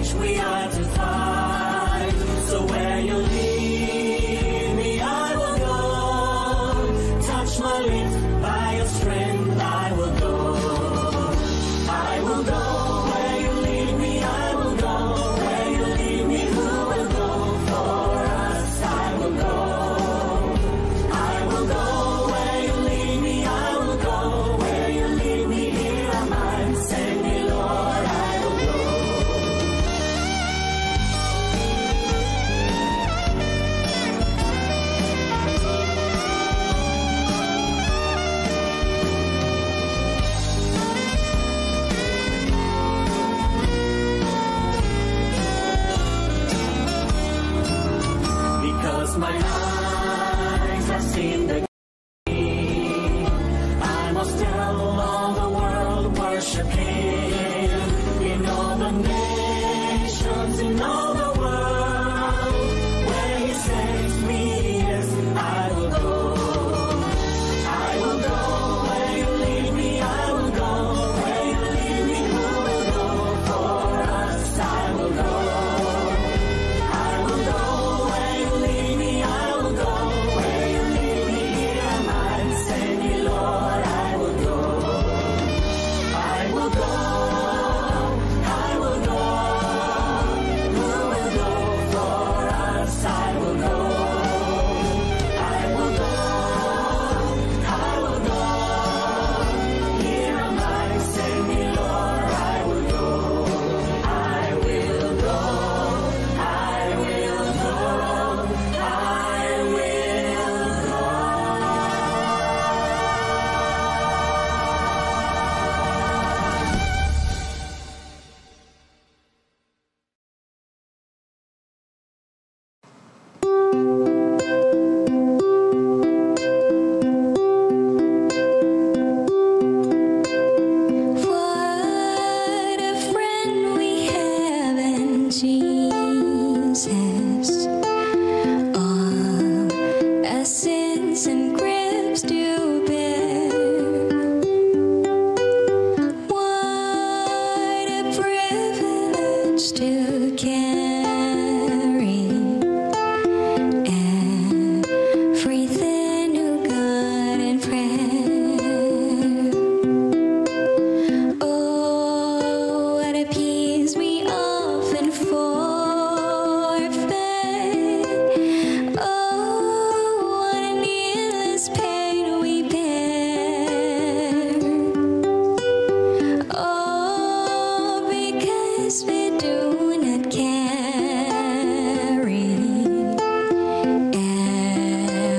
each we are to find. So where you lead me, I will go. Touch my lips, by your strength I will go. I will go where you lead me, I will go. Where you lead me, who will go for us? I will go. I will go where you lead me, I will go. Where you lead me, here am I. Send me, Lord, I will go. Because my eyes have seen the King, I must tell all the world, worship Him. In all the nations, in all the world, where He sends me, yes, I will go. I will go where you lead me, I will go. Where you lead me, who will go for us? I will go. I will go where you lead me, I will go. Where you lead me, here am I. Send me, Lord, I will go. I will go. I will go. Who will go for us? I will go. I will go. I will go. Here am I. Send me, Lord, I will go. I will go. I will go. I will go. What a friend we have in Jesus. All our sins and griefs to bear. What a privilege to carry everything to God in prayer. Oh, what a peace we often forfeit. Oh, what a needless pain we bear. Oh, because we do not carry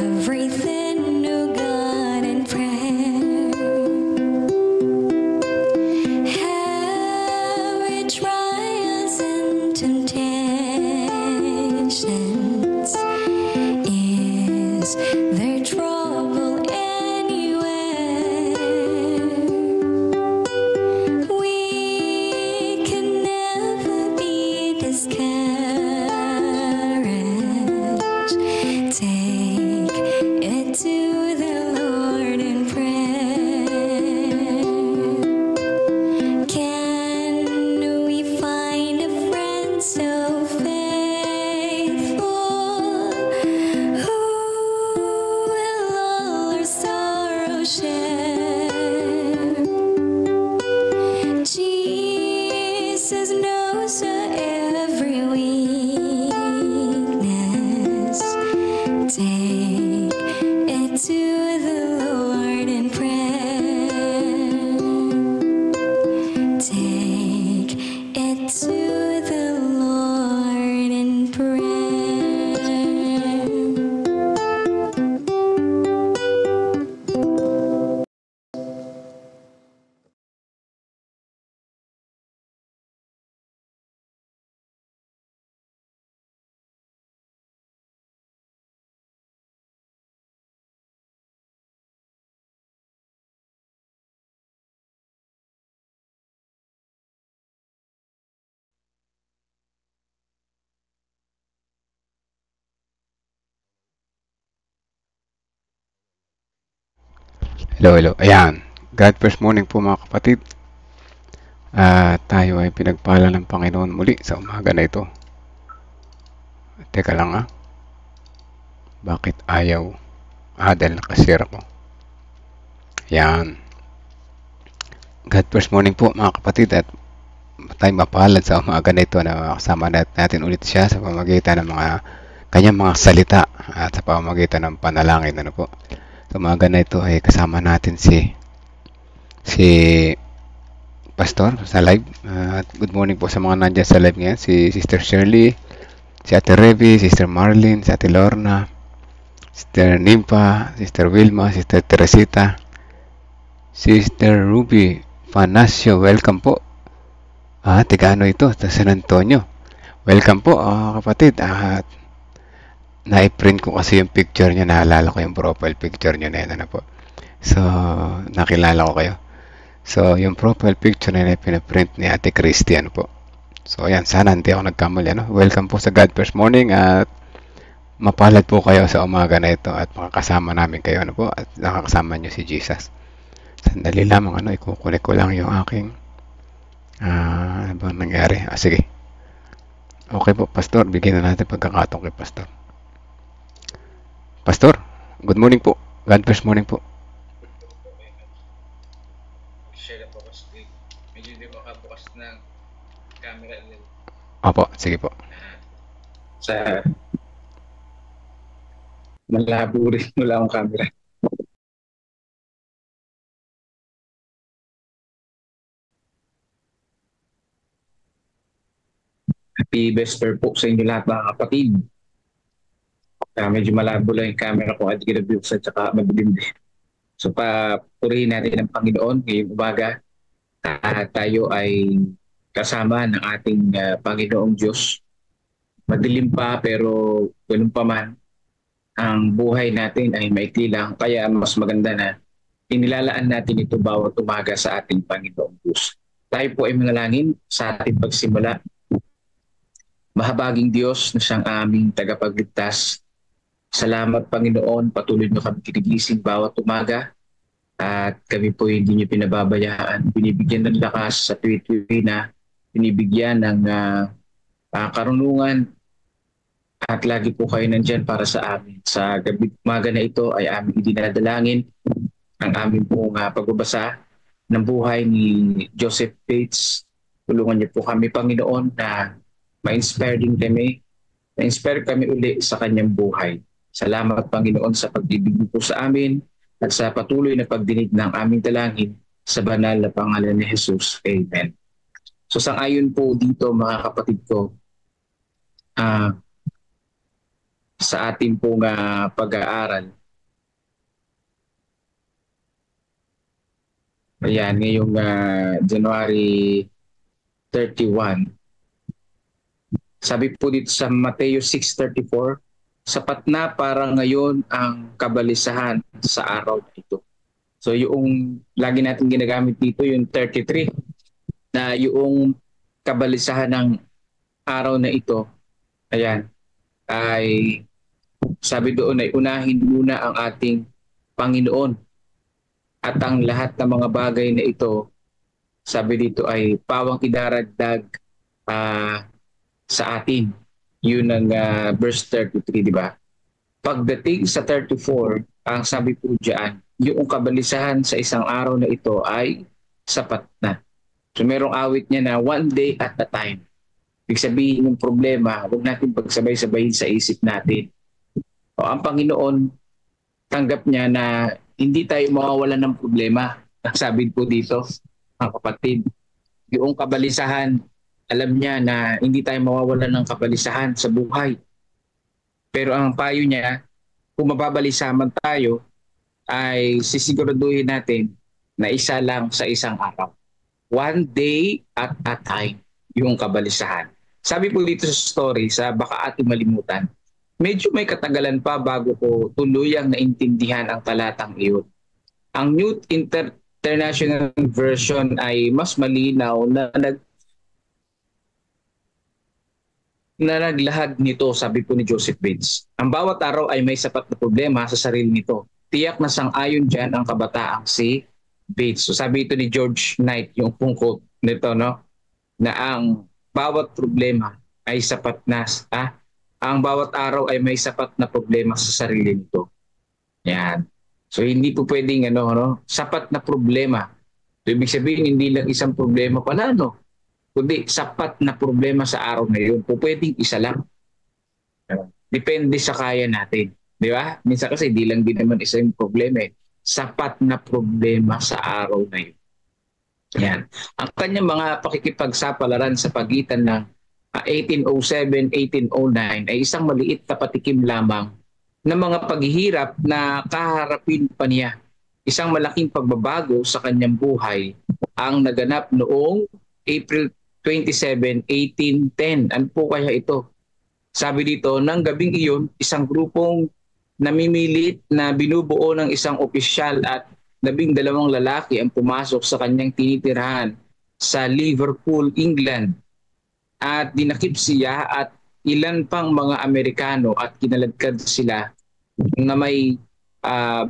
everything to God in prayer. Every trials and temptations, is there trouble anywhere? We can never be discouraged. Take it to the Lord in prayer. Can we find a friend so faithful, who will all our sorrow share? Jesus knows our every weakness. Take it to the Lord in prayer. Take it to the Lord in prayer. Hello, hello. Ayan. God first morning po mga kapatid. Tayo ay pinagpala ng Panginoon muli sa umaga na ito. Teka lang Bakit ayaw? Dahil nakashare ako. Yan. God first morning po mga kapatid, at tayo mapalad sa umaga na ito na kasama natin ulit siya sa pamamagitan ng mga kanyang mga salita at sa pamamagitan ng panalangin. Po. Sa umaga na ito ay kasama natin si Pastor sa live. Good morning po sa mga nandyan sa live ngayon. Si Sister Shirley, si Ate Revi, Sister Marlene, si Ate Lorna, Sister Nimpa, Sister Wilma, Sister Teresita, Sister Ruby Fanasio, welcome po. Tigano ito, sa San Antonio. Welcome po, kapatid. Na-print ko kasi yung picture niya, naalala ko yung profile picture niya na yun, po. So, nakilala ko kayo. So, yung profile picture na yun ay pinaprint ni Ate Christian po. So, ayan, sana hindi ako nagkamali, Welcome po sa God First Morning, at mapalad po kayo sa umaga na ito at makakasama namin kayo, po, at nakakasama nyo si Jesus. Sandali lamang, ikukunik ko lang yung aking ano bang nangyari? Sige. Okay po, Pastor, bigyan na natin pagkakataon kay Pastor. Pastor, good morning po. God first morning po. Share po ako screen. Medyo hindi makabukas ng camera. Opo, sige po. Sa malabo rin, wala akong camera. Happy Vesper po sa inyo lahat mga kapatid. Medyo malabo lang yung camera ko at ginabiyos at saka madilim din. So purihin natin ang Panginoon ngayong umaga. Tayo ay kasama ng ating Panginoong Diyos. Madilim pa pero ganun pa man, ang buhay natin ay maikli lang. Kaya mas maganda na inilalaan natin ito bawat umaga sa ating Panginoong Diyos. Tayo po ay manalangin sa ating pagsimula. Mahabaging Diyos na siyang aming tagapagligtas. Salamat Panginoon, patuloy niyo kami kinigising bawat umaga at kami po hindi niyo pinababayaan. Binibigyan ng lakas sa tuwi-tuwi na, binibigyan ng karunungan at lagi po kayo nandyan para sa amin. Sa gabi umaga na ito ay aming idinadalangin ang aming pong pagbabasa ng buhay ni Joseph Bates. Tulungan niyo po kami Panginoon na ma-inspire din kami, na-inspire kami uli sa kanyang buhay. Salamat Panginoon sa pag-ibig po sa amin at sa patuloy na pagdinig ng aming dalangin sa banal na pangalan ni Jesus. Amen. So sang-ayon po dito mga kapatid ko, sa ating pong pag-aaral. Ayan, ngayong January 31, sabi po dito sa Mateo 6:34, sapat na para ngayon ang kabalisahan sa araw na ito. So yung lagi natin ginagamit dito, yung 33, na yung kabalisahan ng araw na ito, ayan, ay sabi doon ay unahin muna ang ating Panginoon. At ang lahat ng mga bagay na ito, sabi dito ay pawang idaragdag sa atin. Yun ang verse 33, di ba? Pagdating sa 34, ang sabi po dyan, yung kabalisahan sa isang araw na ito ay sapat na. So merong awit niya na one day at a time. Ibig sabihin ng problema, huwag natin pagsabay-sabayin sa isip natin. Ang Panginoon, tanggap niya na hindi tayo mawawalan ng problema. Sabi po dito, mga kapatid, yung kabalisahan, alam niya na hindi tayo mawawalan ng kabalisahan sa buhay. Pero ang payo niya, kung mababalisa man tayo, ay sisiguraduhin natin na isa lang sa isang araw. One day at a time yung kabalisahan. Sabi po dito sa story, sa baka ating malimutan, medyo may katagalan pa bago ko tuluyang naintindihan ang talatang iyon. Ang New International Version ay mas malinaw na naglahad nito, sabi po ni Joseph Bates. Ang bawat araw ay may sapat na problema sa sarili nito. Tiyak na sang-ayon dyan ang kabataang si Bates. So sabi ito ni George Knight, yung quote, nito, no? Na ang bawat problema ay sapat na, ang bawat araw ay may sapat na problema sa sarili nito. Yan. So hindi po pwedeng sapat na problema. So, ibig sabihin hindi lang isang problema pala, no? Kundi sapat na problema sa araw na yun. Po pwedeng isa lang. Depende sa kaya natin. Di ba? Minsan kasi di lang din naman isa yung problema eh. Sapat na problema sa araw na yun. Yan. Ang kanyang mga pakikipagsapalaran sa pagitan ng 1807-1809 ay isang maliit na patikim lamang ng mga paghihirap na kaharapin pa niya. Isang malaking pagbabago sa kanyang buhay ang naganap noong April 27, 1810. Ano po kaya ito? Sabi dito, ng gabing iyon, isang grupong namimilit na binubuo ng isang opisyal at 12 lalaki ang pumasok sa kanyang tinitirahan sa Liverpool, England. At dinakip siya at ilan pang mga Amerikano at kinaladkad sila na may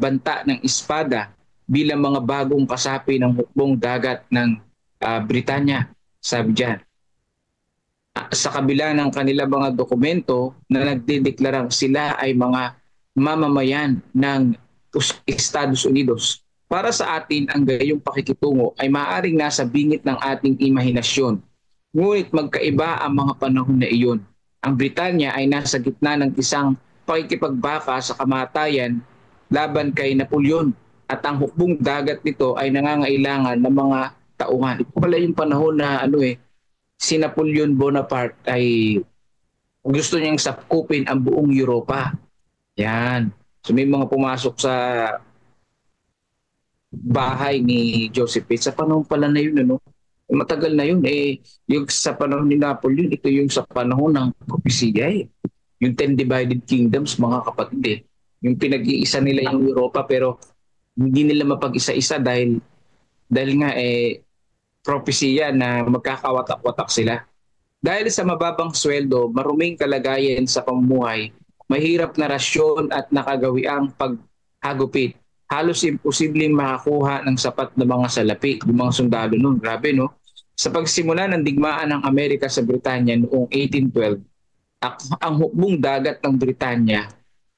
banta ng espada bilang mga bagong kasapi ng hukbong dagat ng Britanya. Sabi diyan. Sa kabila ng kanilang mga dokumento na nagdedeklarang sila ay mga mamamayan ng Estados Unidos. Para sa atin, ang gayong pakikitungo ay maaaring nasa bingit ng ating imahinasyon. Ngunit magkaiba ang mga panahon na iyon. Ang Britanya ay nasa gitna ng isang pakikipagbaka sa kamatayan laban kay Napoleon at ang hukbong dagat nito ay nangangailangan ng mga tauhan. Ito pala yung panahon na si Napoleon Bonaparte ay gusto niyang sakupin ang buong Europa. Yan. So may mga pumasok sa bahay ni Joseph Bates. Sa panahon pala na yun, matagal na yun. Yung sa panahon ni Napoleon, ito yung sa panahon ng propesya. Yung 10 divided kingdoms, mga kapatid. Yung pinag-iisa nila yung Europa pero hindi nila mapag-isa-isa dahil nga propesya na magkakawatak-watak sila. Dahil sa mababang sweldo, maruming kalagayan sa pamumuhay, mahirap na rasyon at nakagawiang paghagupit. Halos imposibleng makakuha ng sapat na mga salapi ng mga sundalo noon. Grabe, no? Sa pagsimula ng digmaan ng Amerika sa Britanya noong 1812, ang hukbong dagat ng Britanya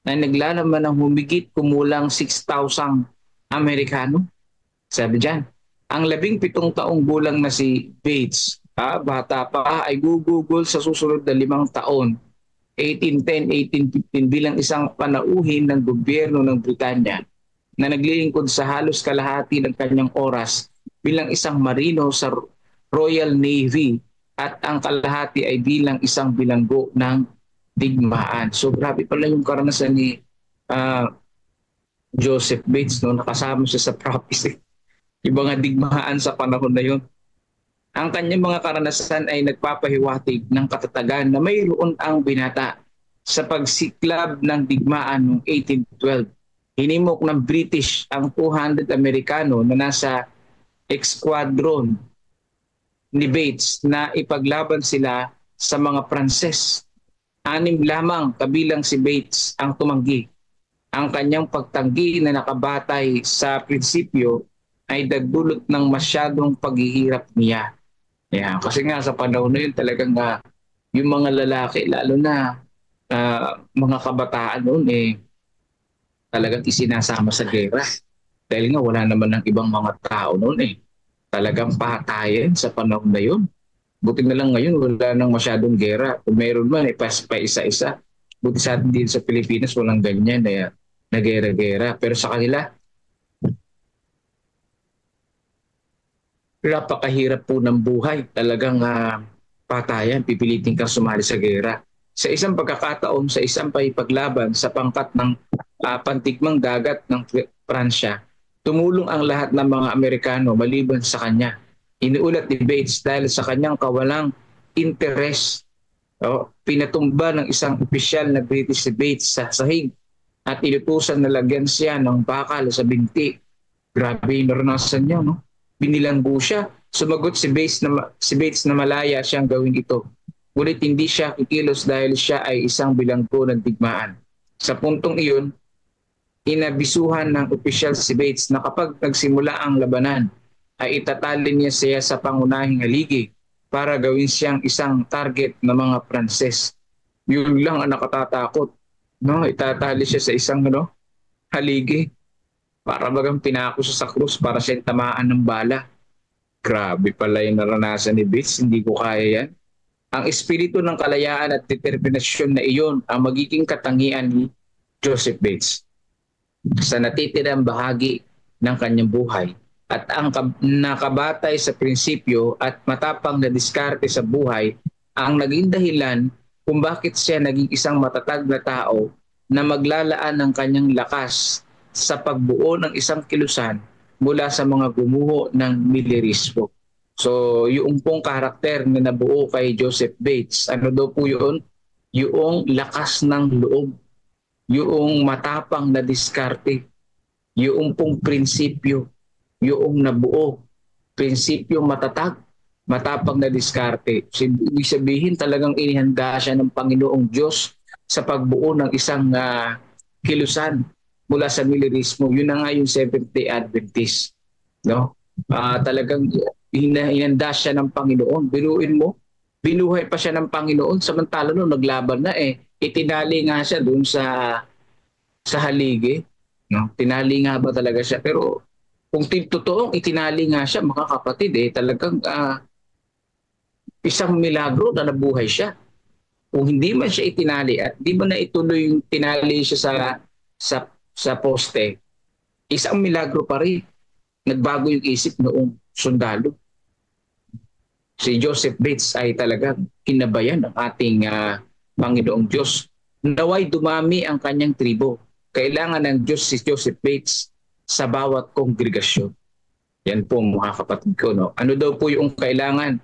na naglalaman ng humigit kumulang 6,000 Amerikano. Sabi dyan, ang 17 taong gulang na si Bates, bata pa, ay gugugol sa susunod na 5 taon, 1810-1815 bilang isang panauhin ng gobyerno ng Britanya na naglilingkod sa halos kalahati ng kanyang oras bilang isang marino sa Royal Navy at ang kalahati ay bilang isang bilanggo ng digmaan. So grabe pala yung karanasan ni Joseph Bates, no? Nakasama siya sa prophecy. Yung mga digmaan sa panahon na yun. Ang kanyang mga karanasan ay nagpapahiwatig ng katatagan na mayroon ang binata sa pagsiklab ng digmaan noong 1812. Hinimok ng British ang 200 Amerikano na nasa squadron ni Bates na ipaglaban sila sa mga Pranses. 6 lamang kabilang si Bates ang tumanggi. Ang kanyang pagtanggi na nakabatay sa prinsipyo ay dagdulot ng masyadong paghihirap niya. Yeah, kasi nga sa panahon na yun talagang yung mga lalaki, lalo na mga kabataan noon, talagang isinasama sa gera. Dahil nga wala naman ng ibang mga tao noon. Talagang patayan sa panahon na yun. Buti na lang ngayon wala nang masyadong gera. Kung meron man, pa isa-isa. Buti sa atin dito sa Pilipinas walang ganyan na gera-gera. Pero sa kanila, napakahirap po ng buhay. Talagang patayan, pipilitin kang sumali sa gera. Sa isang pagkakataon, sa isang paglaban sa pangkat ng pantikmang dagat ng Pransya, tumulong ang lahat ng mga Amerikano maliban sa kanya. Iniulat ni Bates dahil sa kanyang kawalang interes. Pinatumba ng isang opisyal na British si Bates sa sahig at inutusan na lagyan siya ng bakal sa binti. Grabe yung naranasan niya, no? Binilanggo siya. Sumagot si Bates na malaya siyang gawin ito. Ngunit hindi siya kikilos dahil siya ay isang bilanggo ng digmaan. Sa puntong iyon, inabisuhan ng opisyal si Bates na kapag nagsimula ang labanan, ay itatali niya siya sa pangunahing haligi para gawin siyang isang target ng mga Pranses. Yun lang ang nakatatakot. No, itatali siya sa isang haligi para bagang pinako siya sa krus para siyang tamaan ng bala. Grabe pala yung naranasan ni Bates, hindi ko kaya yan. Ang espiritu ng kalayaan at determinasyon na iyon ang magiging katangian ni Joseph Bates sa natitirang bahagi ng kanyang buhay at ang nakabatay sa prinsipyo at matapang na diskarte sa buhay ang naging dahilan kung bakit siya naging isang matatag na tao na maglalaan ng kanyang lakas sa pagbuo ng isang kilusan mula sa mga gumuho ng miliarismo. So, yung pong karakter na nabuo kay Joseph Bates, ano daw po yun? Yung lakas ng loob, yung matapang na diskarte, yung pong prinsipyo, yung nabuo, prinsipyo matatag, matapang na diskarte. So, ibig sabihin talagang inihanda siya ng Panginoong Diyos sa pagbuo ng isang kilusan mula sa miliarismo. Yun na nga yung Seventh-day Adventist. No? Talagang inihanda siya ng Panginoon. Binuin mo, binuhay pa siya ng Panginoon samantala nung naglaban na itinali nga siya doon sa haligi. No? Tinali nga ba talaga siya? Pero kung totoong itinali nga siya, mga kapatid, talagang isang milagro na nabuhay siya. Kung hindi man siya itinali at di man na ituloy yung tinali siya sa poste, isang milagro pa rin. Nagbago yung isip noong sundalo. Si Joseph Bates ay talagang kinabayan ng ating Panginoong Diyos. Naway dumami ang kanyang tribo. Kailangan ng Diyos si Joseph Bates sa bawat kongregasyon. Yan po mga kapatid ko. No? Ano daw po yung kailangan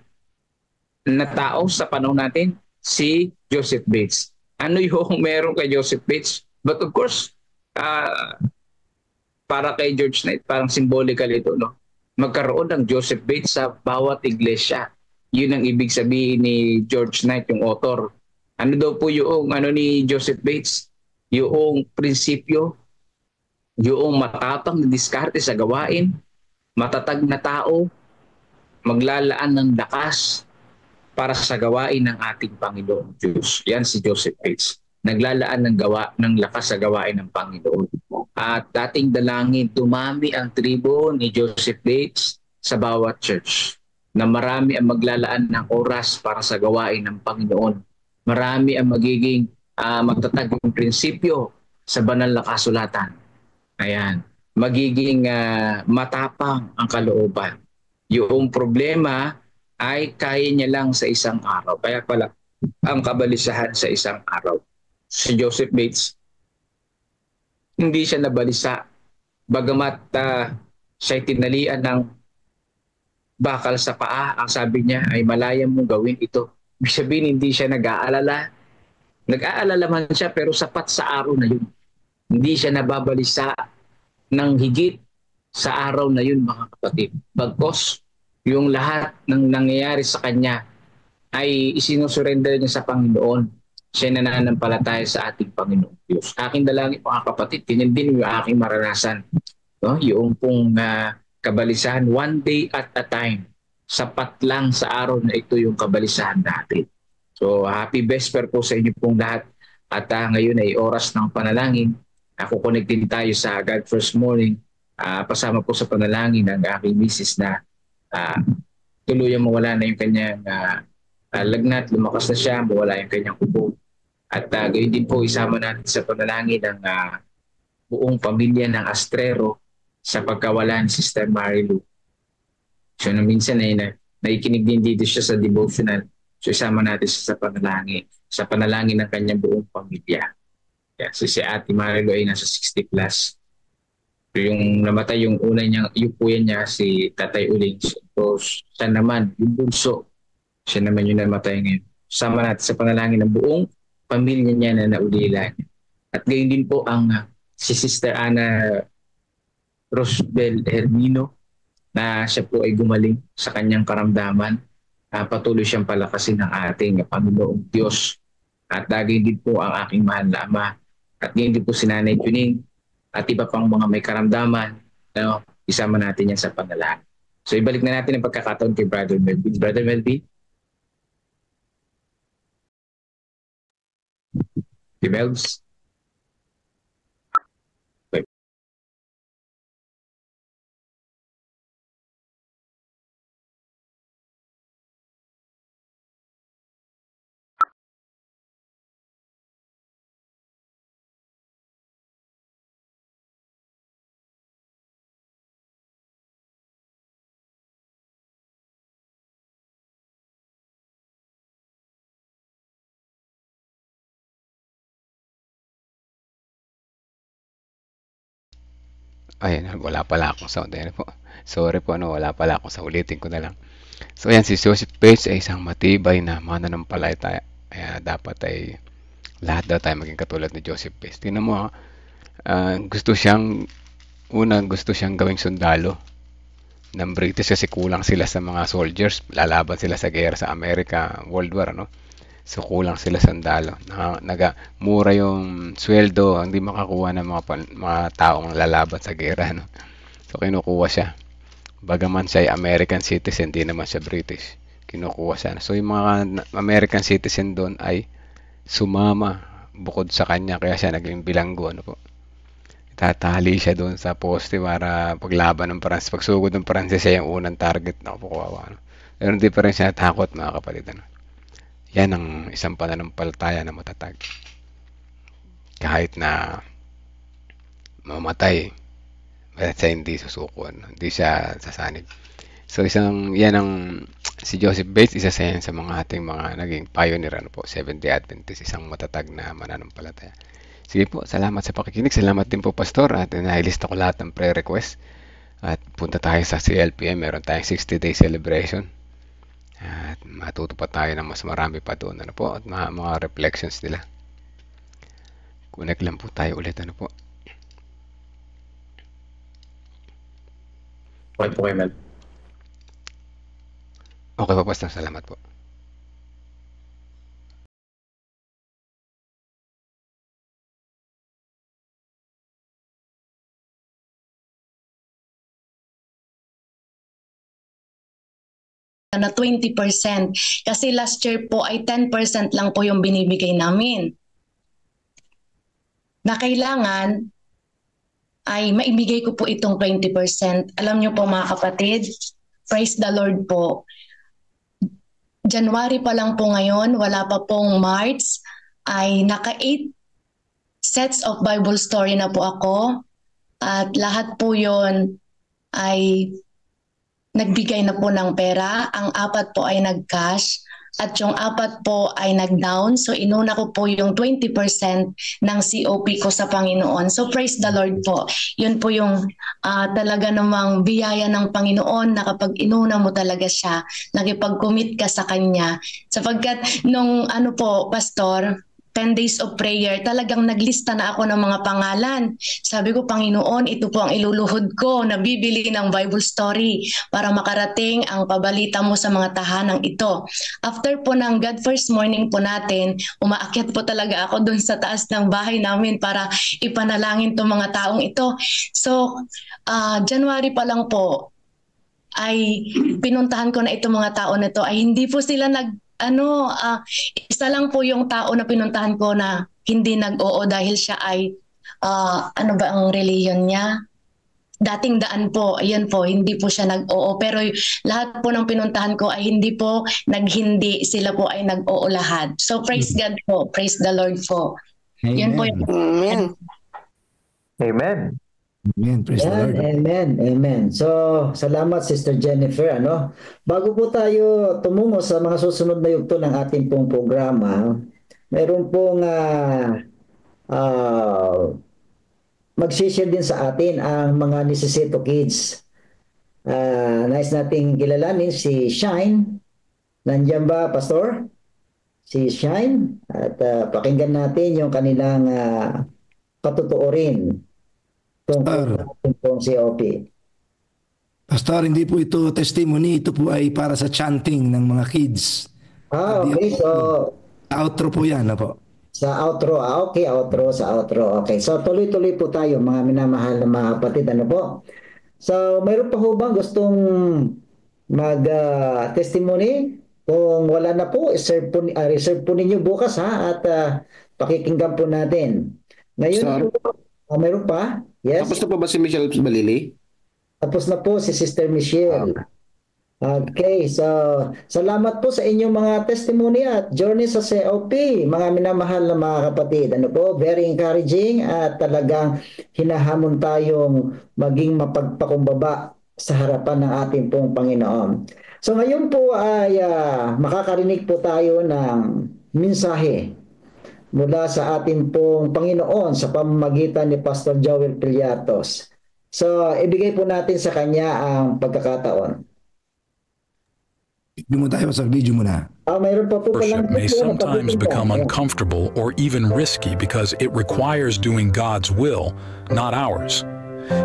na tao sa panahon natin? Si Joseph Bates. Ano yung meron kay Joseph Bates? But of course, para kay George Knight, parang symbolical ito. No? Magkaroon ng Joseph Bates sa bawat iglesia. Yun ang ibig sabihin ni George Knight, yung author. Ano daw po yung ni Joseph Bates? Yung prinsipyo, yung matapang na diskarte sa gawain, matatag na tao, maglalaan ng lakas para sa gawain ng ating Panginoon Diyos. Yan si Joseph Bates. Naglalaan ng lakas sa gawain ng Panginoon. At dating dalangin, dumami ang tribo ni Joseph Bates sa bawat church, na marami ang maglalaan ng oras para sa gawain ng Panginoon. Marami ang magiging magtatag yung prinsipyo sa banal na kasulatan. Ayan. Magiging matapang ang kalooban. Yung problema ay kaya niya lang sa isang araw. Kaya pala ang kabalisahan sa isang araw. Si Joseph Bates, hindi siya nabalisa. Bagamat siya tinalian ng bakal sa paa, ang sabi niya ay malaya mong gawin ito. Ibig sabihin, hindi siya nag-aalala. Nag-aalala man siya pero sapat sa araw na yun. Hindi siya nababalisa ng higit sa araw na yun, mga kapatid. Bagkos, yung lahat ng nangyayari sa kanya ay isinusurrender niya sa Panginoon. Siya nananampalataya sa ating Panginoon Diyos. Aking dalangin, mga kapatid, ganyan din yung aking maranasan. No? Yung pong kabalisahan, one day at a time. Sapat lang sa araw na ito yung kabalisahan natin. So, happy Vesper po sa inyo pong lahat. At ngayon ay oras ng panalangin. Kukonek din tayo sa God First Morning. Pasama po sa panalangin ng aking misis na tuluyang mawala na yung kanyang lagnat, lumakas na siya, mawala yung kanyang ubo. At gayon din po isama natin sa panalangin ng buong pamilya ng Astrero sa pagkawala ni Sister Marilu. So minsan ay nakikinig din dito siya sa devotional. So isama natin siya sa panalangin ng kanyang buong pamilya. Yeah, so si Ate Marilu ay nasa 60 plus. So yung namatay yung una niya, yung kuya niya, si Tatay Uling. So siya naman, yung bunso, siya naman yung namatay ngayon. Sama natin sa panalangin ng buong pamilya niya na naulila niya. At gayon din po ang si Sister Ana Rosbel Hermino na siya po ay gumaling sa kanyang karamdaman. Patuloy siyang palakasin ng ating Panginoong Diyos. At gayon din po ang aking mahal na ama. At gayon din po si Nanay Juning at iba pang mga may karamdaman. Isama natin yan sa panalangin. So ibalik na natin ang pagkakataon kay Brother Melvin. Brother Melvin? Si Melvs? Ayun, wala pala akong sound. Ayun po. Sorry po, wala pala akong sound. Ulitin ko na lang. So, ayan, si Joseph Page ay isang matibay na mananampalataya. Kaya dapat ay lahat daw tayo maging katulad ni Joseph Page. Tingnan mo, gusto siyang gawing sundalo ng British kasi kulang sila sa mga soldiers. Lalaban sila sa gera sa America, World War, ano? So, kulang sila sundalo. Mura yung sweldo, hindi makakuha ng mga taong lalaban sa gera, no? So, kinukuha siya. Bagaman siya ay American citizen, hindi naman siya British. Kinukuha siya. So, yung mga American citizen doon ay sumama bukod sa kanya, kaya siya naging bilanggo, ano po. Tatali siya doon sa poste para paglaban ng Pranses. Pagsugod ng Pranses, siya yung unang target. Naku po, kawawa, ano. Pero hindi pa rin siya natakot, mga kapatid, ano. Yan ang isang pananampalataya na matatag. Kahit na mamatay, basta siya hindi susuko, ano. Hindi siya sasanib. So si Joseph Bates, isa sa yan sa mga ating mga naging pioneer, ano po, Seventh-day Adventist, isang matatag na mananampalataya. Sige po, salamat sa pakikinig. Salamat din po, Pastor. At nailista ko lahat ng prayer request. At punta tayo sa CLPM. Meron tayong 60-day celebration. At matuto pa tayo ng mas marami pa doon. Ano po? At mga reflections nila. Connect lang po tayo ulit. Ano po? Okay po, Mel. Okay po, Pastor. Salamat po. Na 20% kasi last year po ay 10% lang po yung binibigay namin. Na kailangan ay maibigay ko po itong 20%. Alam niyo po mga kapatid, praise the Lord po. January pa lang po ngayon, wala pa pong March, ay naka 8 sets of Bible story na po ako. At lahat po yon ay nagbigay na po ng pera. Ang 4 po ay nag-cash at yung 4 po ay nag-down. So inuna ko po yung 20% ng COP ko sa Panginoon. So praise the Lord po. Yun po yung talaga namang biyaya ng Panginoon na kapag inuna mo talaga siya, nakipag-commit ka sa Kanya. Sapagkat nung Pastor, 10 days of prayer, talagang naglista na ako ng mga pangalan. Sabi ko, Panginoon, ito po ang iluluhod ko na bibili ng Bible story para makarating ang pabalita mo sa mga tahanang ito. After po ng God First Morning po natin, umaakyat po talaga ako dun sa taas ng bahay namin para ipanalangin itong mga taong ito. So, January pa lang po, ay pinuntahan ko na itong mga tao na ito, ay hindi po sila isa lang po yung tao na pinuntahan ko na hindi nag-oo dahil siya ay ano ba ang reliyon niya? Dating daan po, ayan po, hindi po siya nag-oo. Pero lahat po ng pinuntahan ko ay hindi po naghindi, sila po ay nag-oo lahat. So praise God po, praise the Lord po. Amen. Yun po yung... Amen. Amen. Amen. Praise the Lord. Amen. Amen. So, salamat Sister Jennifer. Bago po tayo tumungo sa mga susunod na yugto ng ating pong programa, meron pong mag-share din sa atin ang mga Necesito Kids. Nice nating kilalanin si Shine. Nandiyan ba, Pastor? Si Shine. At pakinggan natin yung kanilang patutuorin tungkol sa COP. Pastor, hindi po ito testimony. Ito po ay para sa chanting ng mga kids. Okay. So, outro po yan, po. Sa outro. Sa outro. Okay. So, tuloy-tuloy po tayo, mga minamahal na mga kapatid. So, mayroon pa ho bang gustong mag-testimony? Kung wala na po, reserve po ninyo bukas ha, at pakikinggan po natin. Ngayon Sir? po, mayroon pa? Yes? Tapos na po ba si Michelle Balili? Tapos na po si Sister Michelle. Okay, so salamat po sa inyong mga testimony at journey sa COP, mga minamahal na mga kapatid. Ano po, very encouraging at talagang hinahamon tayong maging mapagpakumbaba sa harapan ng ating pong Panginoon. So ngayon po ay makakarinig po tayo ng mensahe mula sa ating pong Panginoon sa pamamagitan ni Pastor Joel Piliatos. So ibigay po natin sa kanya ang pagkakataon. Worship may sometimes become uncomfortable or even risky because it requires doing God's will, not ours.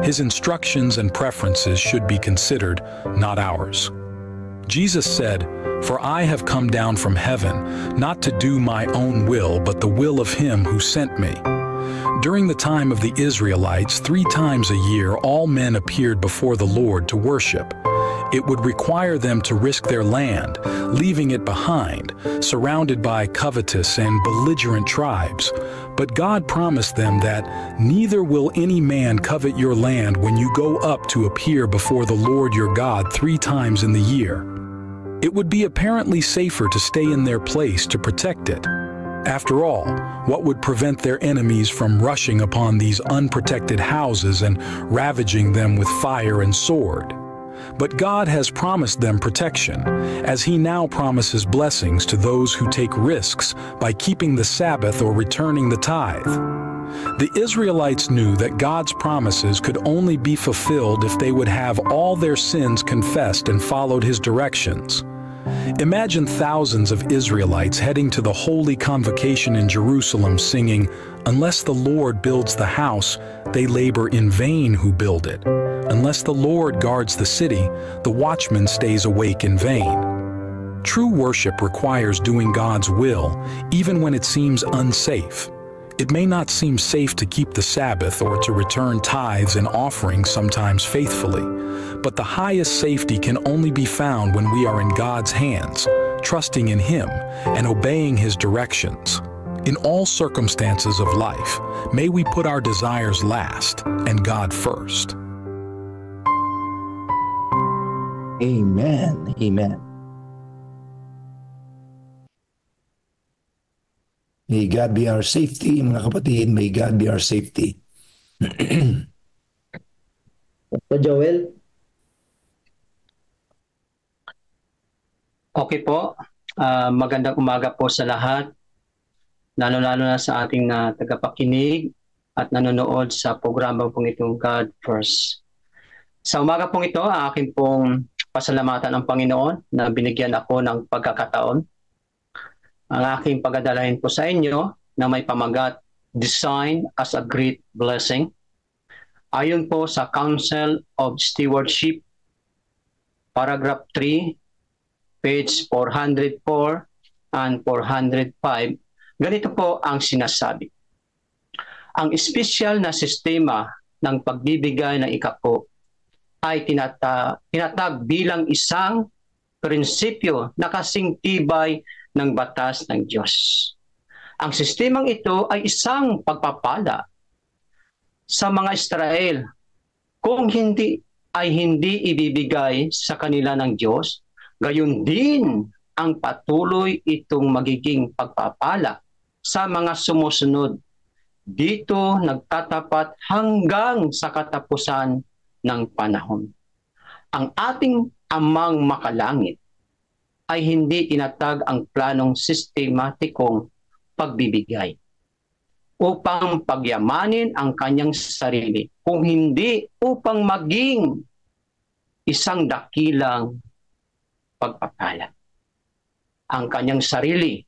His instructions and preferences should be considered, not ours. Jesus said, "For I have come down from heaven, not to do my own will, but the will of him who sent me." During the time of the Israelites, 3 times a year all men appeared before the Lord to worship. It would require them to risk their land, leaving it behind, surrounded by covetous and belligerent tribes. But God promised them that neither will any man covet your land when you go up to appear before the Lord your God 3 times in the year. It would be apparently safer to stay in their place to protect it. After all, what would prevent their enemies from rushing upon these unprotected houses and ravaging them with fire and sword? But God has promised them protection, as He now promises blessings to those who take risks by keeping the Sabbath or returning the tithe. The Israelites knew that God's promises could only be fulfilled if they would have all their sins confessed and followed His directions. Imagine thousands of Israelites heading to the holy convocation in Jerusalem singing, "Unless the Lord builds the house, they labor in vain who build it. Unless the Lord guards the city, the watchman stays awake in vain." True worship requires doing God's will, even when it seems unsafe. It may not seem safe to keep the Sabbath or to return tithes and offerings sometimes faithfully, but the highest safety can only be found when we are in God's hands, trusting in Him and obeying His directions. In all circumstances of life, may we put our desires last and God first. Amen. Amen. May God be our safety, mga kapatid. May God be our safety. Joel? Okay po. Magandang umaga po sa lahat. Lalo-lalo na sa ating tagapakinig at nanonood sa programa pong itong God First. Sa umaga pong ito, aking pong pasalamatan ang Panginoon na binigyan ako ng pagkakataon. Ang aking pagdadalhin po sa inyo na may pamagat, Design as a Great Blessing. Ayon po sa Council of Stewardship, paragraph 3, page 404 and 405, ganito po ang sinasabi. Ang espesyal na sistema ng pagbibigay ng ikapo ay tinatag bilang isang prinsipyo na kasing tibay ng batas ng Diyos. Ang sistemang ito ay isang pagpapala sa mga Israel kung hindi ibibigay sa kanila ng Diyos, gayon din ang patuloy itong magiging pagpapala sa mga sumusunod. Dito nagtatapat hanggang sa katapusan ng panahon. Ang ating Amang makalangit ay hindi tinatag ang planong sistematikong pagbibigay upang pagyamanin ang kanyang sarili, kung hindi upang maging isang dakilang pagpapala ang kanyang sarili.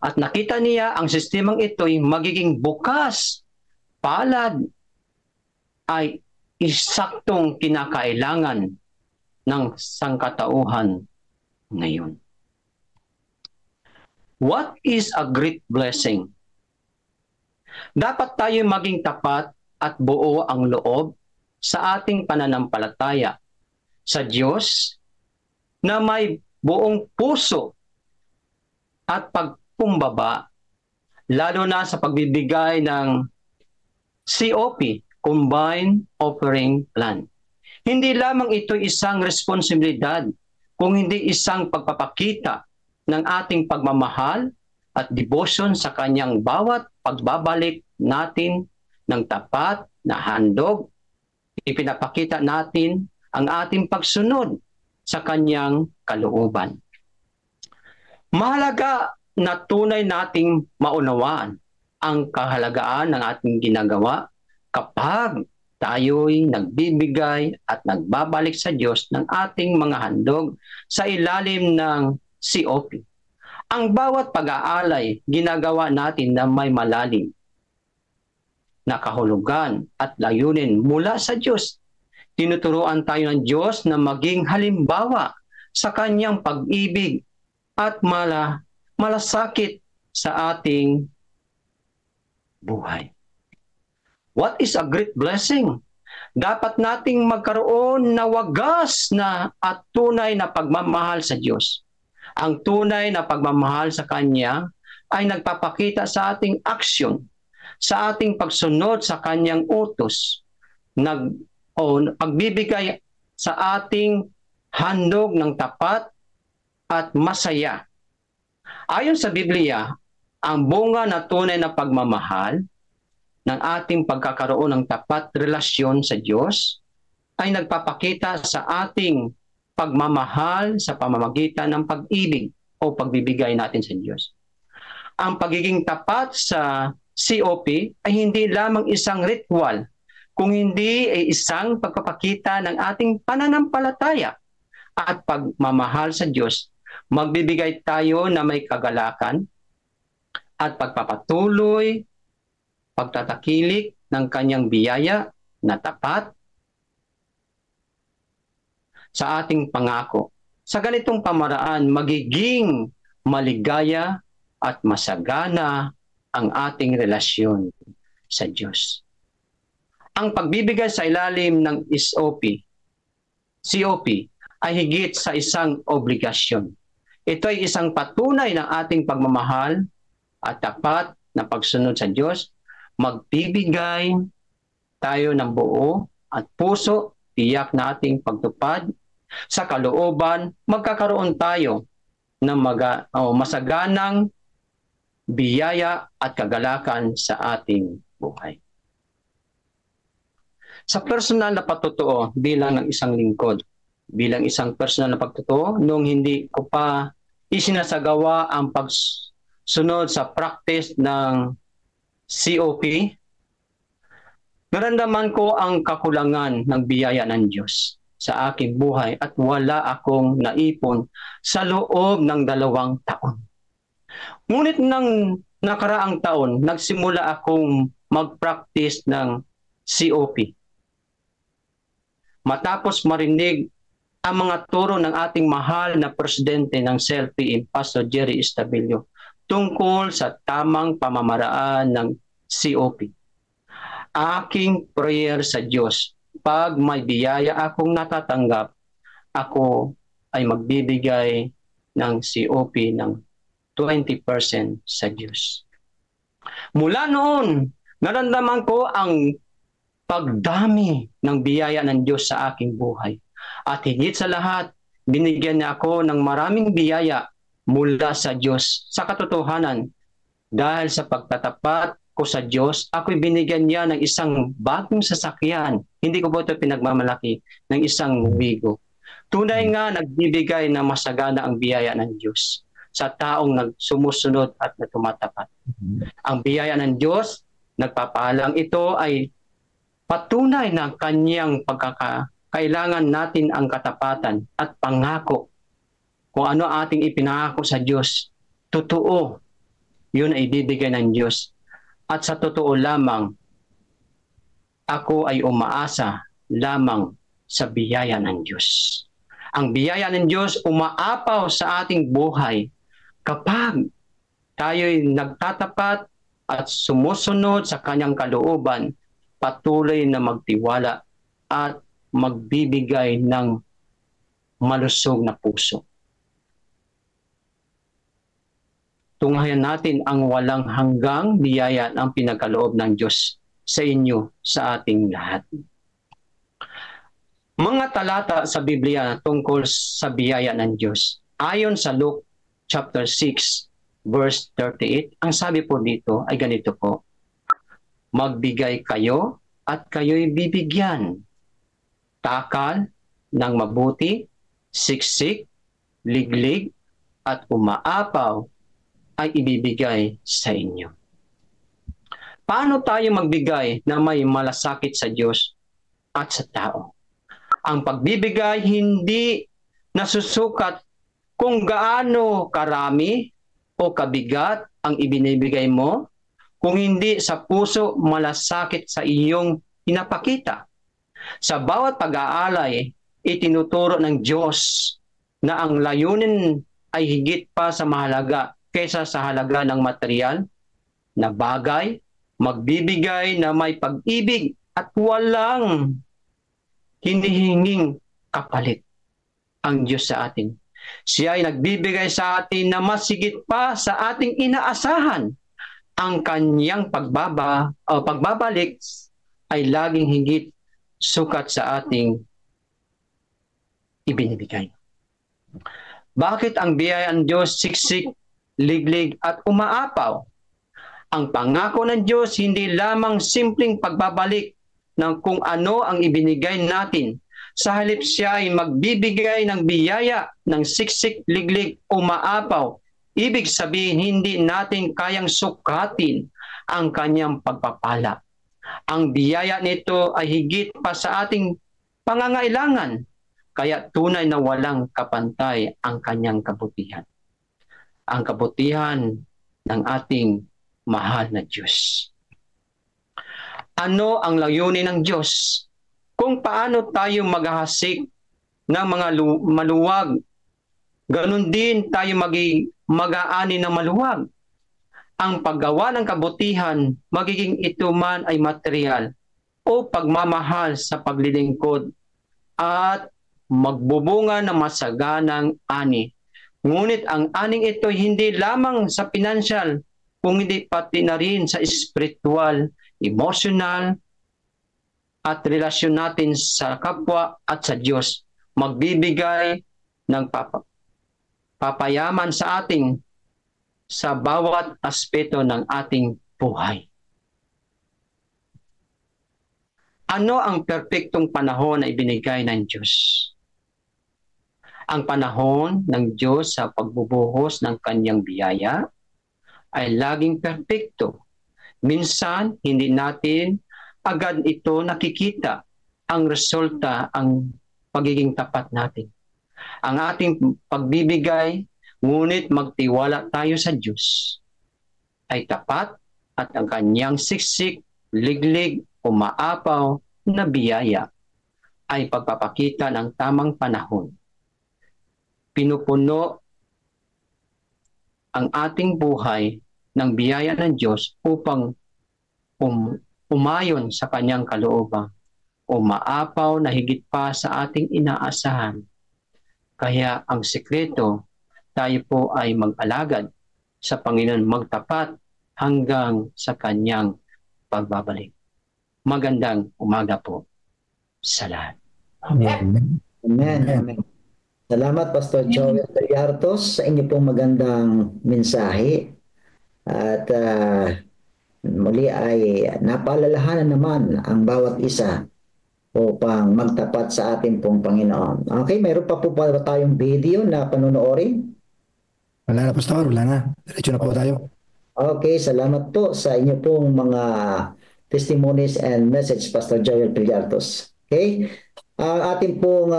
At nakita niya ang sistemang ito'y magiging bukas, palad, ay isaktong kinakailangan ng sangkatauhan ngayon. What is a great blessing? Dapat tayo maging tapat at buo ang loob sa ating pananampalataya sa Diyos na may buong puso at pagkumbaba, lalo na sa pagbibigay ng COP, Combined Offering Plan. Hindi lamang ito isang responsibilidad, kung hindi isang pagpapakita ng ating pagmamahal at devotion sa kanyang bawat pagbabalik natin ng tapat na handog. Ipinapakita natin ang ating pagsunod sa kanyang kalooban. Mahalaga na tunay nating maunawaan ang kahalagaan ng ating ginagawa kapag tayo'y nagbibigay at nagbabalik sa Diyos ng ating mga handog sa ilalim ng COP. Ang bawat pag-aalay ginagawa natin na may malalim na kahulugan at layunin mula sa Diyos. Tinuturuan tayo ng Diyos na maging halimbawa sa kanyang pag-ibig at malasakit sa ating buhay. What is a great blessing? Dapat nating magkaroon na wagas na at tunay na pagmamahal sa Diyos. Ang tunay na pagmamahal sa Kanya ay nagpapakita sa ating aksyon, sa ating pagsunod sa Kanyang utos, pagbibigay sa ating handog ng tapat at masaya. Ayon sa Biblia, ang bunga na tunay na pagmamahal ng ating pagkakaroon ng tapat relasyon sa Diyos ay nagpapakita sa ating pagmamahal sa pamamagitan ng pag-ibig o pagbibigay natin sa Diyos. Ang pagiging tapat sa COP ay hindi lamang isang ritual, kung hindi ay isang pagpapakita ng ating pananampalataya at pagmamahal sa Diyos. Magbibigay tayo na may kagalakan at pagpapatuloy, pagtatakilik ng kanyang biyaya na tapat sa ating pangako. Sa ganitong pamaraan, magiging maligaya at masagana ang ating relasyon sa Diyos. Ang pagbibigay sa ilalim ng COP ay higit sa isang obligasyon. Ito ay isang patunay ng ating pagmamahal at tapat na pagsunod sa Diyos. Magbibigay tayo ng buo at puso, tiyak nating pagtupad. Sa kalooban, magkakaroon tayo ng masaganang biyaya at kagalakan sa ating buhay. Sa personal na pagtotoo bilang ng isang lingkod, bilang isang personal na pagtotoo, nung hindi ko pa isinasagawa ang pagsunod sa practice ng COP, naramdaman ko ang kakulangan ng biyaya ng Diyos sa aking buhay at wala akong naipon sa loob ng 2 taon. Ngunit ng nakaraang taon, nagsimula akong mag-practice ng COP. Matapos marinig ang mga turo ng ating mahal na presidente ng CELPIM, Pastor Jerry Estabillo, tungkol sa tamang pamamaraan ng COP. Aking prayer sa Diyos, pag may biyaya akong natatanggap, ako ay magbibigay ng COP ng 20% sa Diyos. Mula noon, naramdaman ko ang pagdami ng biyaya ng Diyos sa aking buhay. At higit sa lahat, binigyan niya ako ng maraming biyaya mula sa Diyos. Sa katotohanan, dahil sa pagtatapat ko sa Diyos, ako'y binigyan niya ng isang bagong sasakyan. Hindi ko po ito pinagmamalaki, ng isang wigo. Tunay nga nagbibigay na masagana ang biyaya ng Diyos sa taong nagsumusunod at tumatapat. Ang biyaya ng Diyos, nagpapalang ito ay patunay ng kanyang kailangan natin ang katapatan at pangako. Kung ano ating ipinangako sa Diyos, totoo, yun ay bibigay ng Diyos. At sa totoo lamang, ako ay umaasa lamang sa biyaya ng Diyos. Ang biyaya ng Diyos umaapaw sa ating buhay kapag tayo'y nagtatapat at sumusunod sa kanyang kalooban, patuloy na magtiwala at magbibigay ng malusog na puso. Tunghayan natin ang walang hanggang biyaya ng pinagkaloob ng Diyos sa inyo, sa ating lahat. Mga talata sa Biblia tungkol sa biyaya ng Diyos. Ayon sa Luke chapter 6, verse 38, ang sabi po dito ay ganito po: magbigay kayo at kayo'y bibigyan. Takal ng mabuti, siksik, liglig, at umaapaw ay ibibigay sa inyo. Paano tayo magbigay na may malasakit sa Diyos at sa tao? Ang pagbibigay hindi nasusukat kung gaano karami o kabigat ang ibinibigay mo, kung hindi sa puso malasakit sa iyong pinapakita. Sa bawat pag-aalay, itinuturo ng Diyos na ang layunin ay higit pa sa mahalaga kaysa sa halaga ng material na bagay, magbibigay na may pag-ibig at walang hinihinging kapalit ang Diyos sa atin. Siya ay nagbibigay sa atin na mas higit pa sa ating inaasahan. Ang kanyang pagbabalik ay laging higit sukat sa ating ibinibigay. Bakit ang biyaya ng Diyos siksik, liglig at umaapaw? Ang pangako ng Diyos hindi lamang simpleng pagbabalik ng kung ano ang ibinigay natin. Sa halip siya ay magbibigay ng biyaya ng siksik, liglig, umaapaw. Ibig sabihin, hindi natin kayang sukatin ang kanyang pagpapala. Ang biyaya nito ay higit pa sa ating pangangailangan, kaya tunay na walang kapantay ang kanyang kabutihan. Ang kabutihan ng ating mahal na Diyos. Ano ang layunin ng Diyos? Kung paano tayo maghahasik ng mga maluwag, ganun din tayo mag-aani ng maluwag. Ang paggawa ng kabutihan, magiging ito man ay material o pagmamahal sa paglilingkod at magbubunga ng masaganang ani. Ngunit ang aning ito hindi lamang sa pinansyal, kundi pati na rin sa spiritual, emotional, at relasyon natin sa kapwa at sa Diyos. Magbibigay ng papayaman sa ating sa bawat aspeto ng ating buhay. Ano ang perpektong panahon na ibinigay ng Diyos? Ang panahon ng Diyos sa pagbubuhos ng kanyang biyaya ay laging perpekto. Minsan, hindi natin agad ito nakikita ang resulta, ang pagiging tapat natin. Ang ating pagbibigay, ngunit magtiwala tayo sa Diyos, ay tapat at ang kanyang siksik, liglig, umaapaw na biyaya ay pagpapakita ng tamang panahon. Pinupuno ang ating buhay ng biyaya ng Diyos upang umayon sa kanyang kalooban, umaapaw na higit pa sa ating inaasahan. Kaya ang sekreto, tayo po ay mag-alagad sa Panginoon, magtapat hanggang sa kanyang pagbabalik. Magandang umaga po sa lahat. Amen. Amen. Amen. Salamat, Pastor Joel Bellartos, sa inyo pong magandang mensahe. At muli ay napaalalahanan naman ang bawat isa upang magtapat sa ating pong Panginoon. Okay, mayroon pa po ba tayong video na panonoorin? Wala na, Pastor. Wala na. Diretso na po tayo. Okay, salamat po sa inyo pong mga testimonies and message, Pastor Joel Bellartos. Okay? Ang ating pong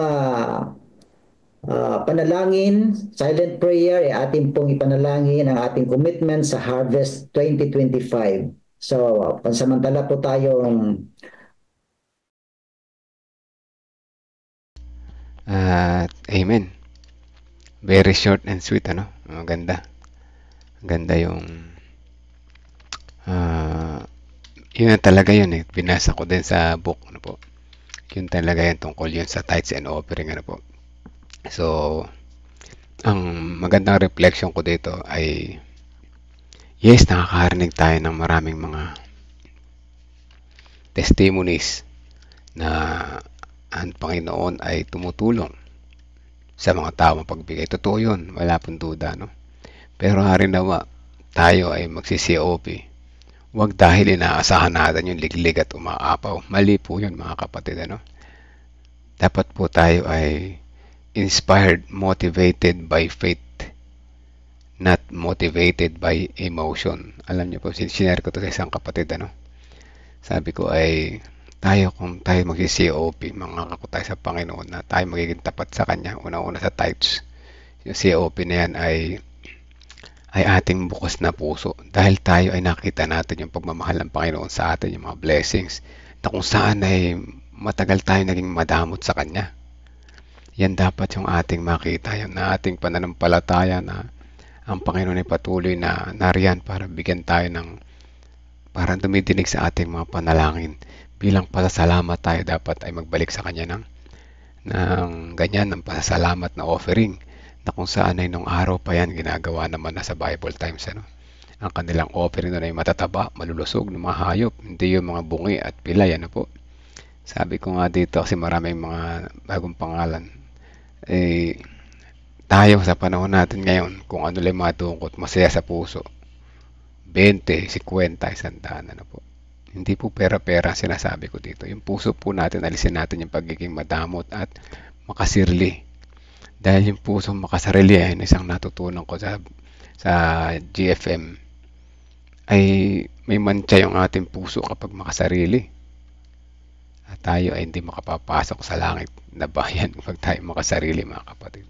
panalangin, silent prayer, ating pong ipanalangin ang ating commitment sa Harvest 2025. So, pansamantala po tayong Amen. Very short and sweet, ano? Maganda. Ganda yung yun na talaga yun eh. Binasa ko din sa book, ano po. Yun talaga yan tungkol yun sa tithes and offering, ano po. So, ang magandang reflection ko dito ay, yes, nakakarinig tayo ng maraming mga testimonies na ang Panginoon ay tumutulong sa mga tao mapagbigay. Totoo yun, wala pong duda, no? Pero harinawa, tayo ay magsi-COP. Huwag dahil inaasahan natin yung liglig at umaapaw. Mali po yun, mga kapatid, ano? Dapat po tayo ay inspired, motivated by faith, not motivated by emotion. Alam niyo po, sinare ko to sa isang kapatid, ano? Sabi ko ay, kung tayo magsi-COP, mangako tayo sa Panginoon na tayo magiging tapat sa Kanya, una-una sa tithes. Yung COP na yan ay ating bukas na puso. Dahil tayo ay nakita natin yung pagmamahal ng Panginoon sa atin, yung mga blessings, na kung saan ay matagal tayo naging madamot sa Kanya. Yan dapat yung ating makita, yung na ating pananampalataya na ang Panginoon ay patuloy na nariyan para bigyan tayo ng, para dumidinig sa ating mga panalangin. Bilang pasasalamat tayo dapat ay magbalik sa Kanya ng ganyan, ng pasasalamat na offering, na kung saan ay nung araw pa yan ginagawa naman na sa Bible times, ano? Ang kanilang offering na ay matataba, malulusog ng mga hayop, hindi yung mga bungi at pilay, ano po. Sabi ko nga dito, kasi maraming mga bagong pangalan, tayo sa panahon natin ngayon, kung ano lang matungkot, masaya sa puso, 20, 50, 100, ano po. Hindi po pera-pera sinasabi ko dito. Yung puso po natin, alisin natin yung pagiging madamot at makasirli. Dahil yung puso makasarili ay isang natutunan ko sa GFM, ay may mantsa yung ating puso kapag makasarili. At tayo ay hindi makapapasok sa langit na bayan kapag tayo makasarili, mga kapatid.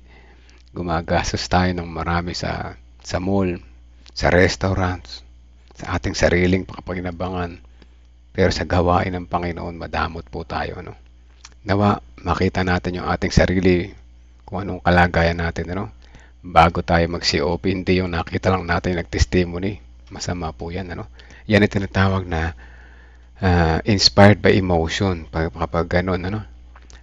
Gumagastos tayo ng marami sa mall, sa restaurants, sa ating sariling pakapaginabangan. Pero sa gawain ng Panginoon, madamot po tayo, no? Nawa, makita natin yung ating sarili, kung anong kalagayan natin, ano? Bago tayo mag-COP, hindi yung nakita lang natin nag-testimony. Masama po yan, ano? Yan ang tinatawag na inspired by emotion, kapag ganun, ano?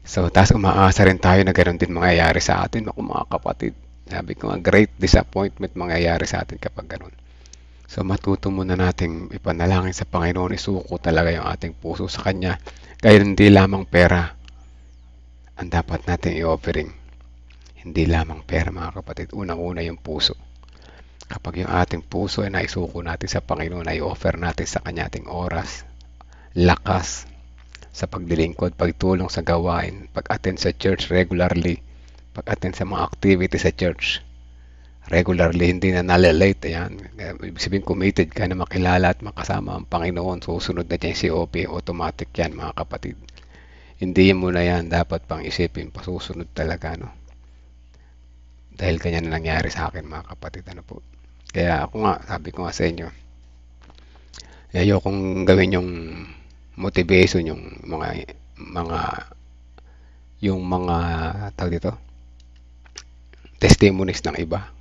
So, tapos umaasa rin tayo na ganun din mangyayari sa atin, mga kapatid. Sabi ko nga, great disappointment mangyayari sa atin kapag ganun. So, matuto muna nating ipanalangin sa Panginoon, isuko talaga yung ating puso sa Kanya. Kaya hindi lamang pera ang dapat nating i-offering. Hindi lamang pera, mga kapatid. Unang-una yung puso. Kapag yung ating puso ay naisuko natin sa Panginoon, ay offer natin sa Kanya ating oras, lakas, sa paglilingkod, pagtulong sa gawain, pag-attend sa church regularly, pag-attend sa mga activity sa church regularly, hindi na nalalate. Yan. Ibig sabihin, committed ka na makilala at makasama ang Panginoon. Susunod na dyan si COP, automatic yan, mga kapatid. Hindi mo na yan dapat pang isipin, pasusunod talaga, no? Dahil kanya na nangyari sa akin, mga kapatid, ano po. Kaya ako nga, sabi ko nga sa inyo, ayokong gawin yung motivation, yung mga tawag dito, testimonies ng iba.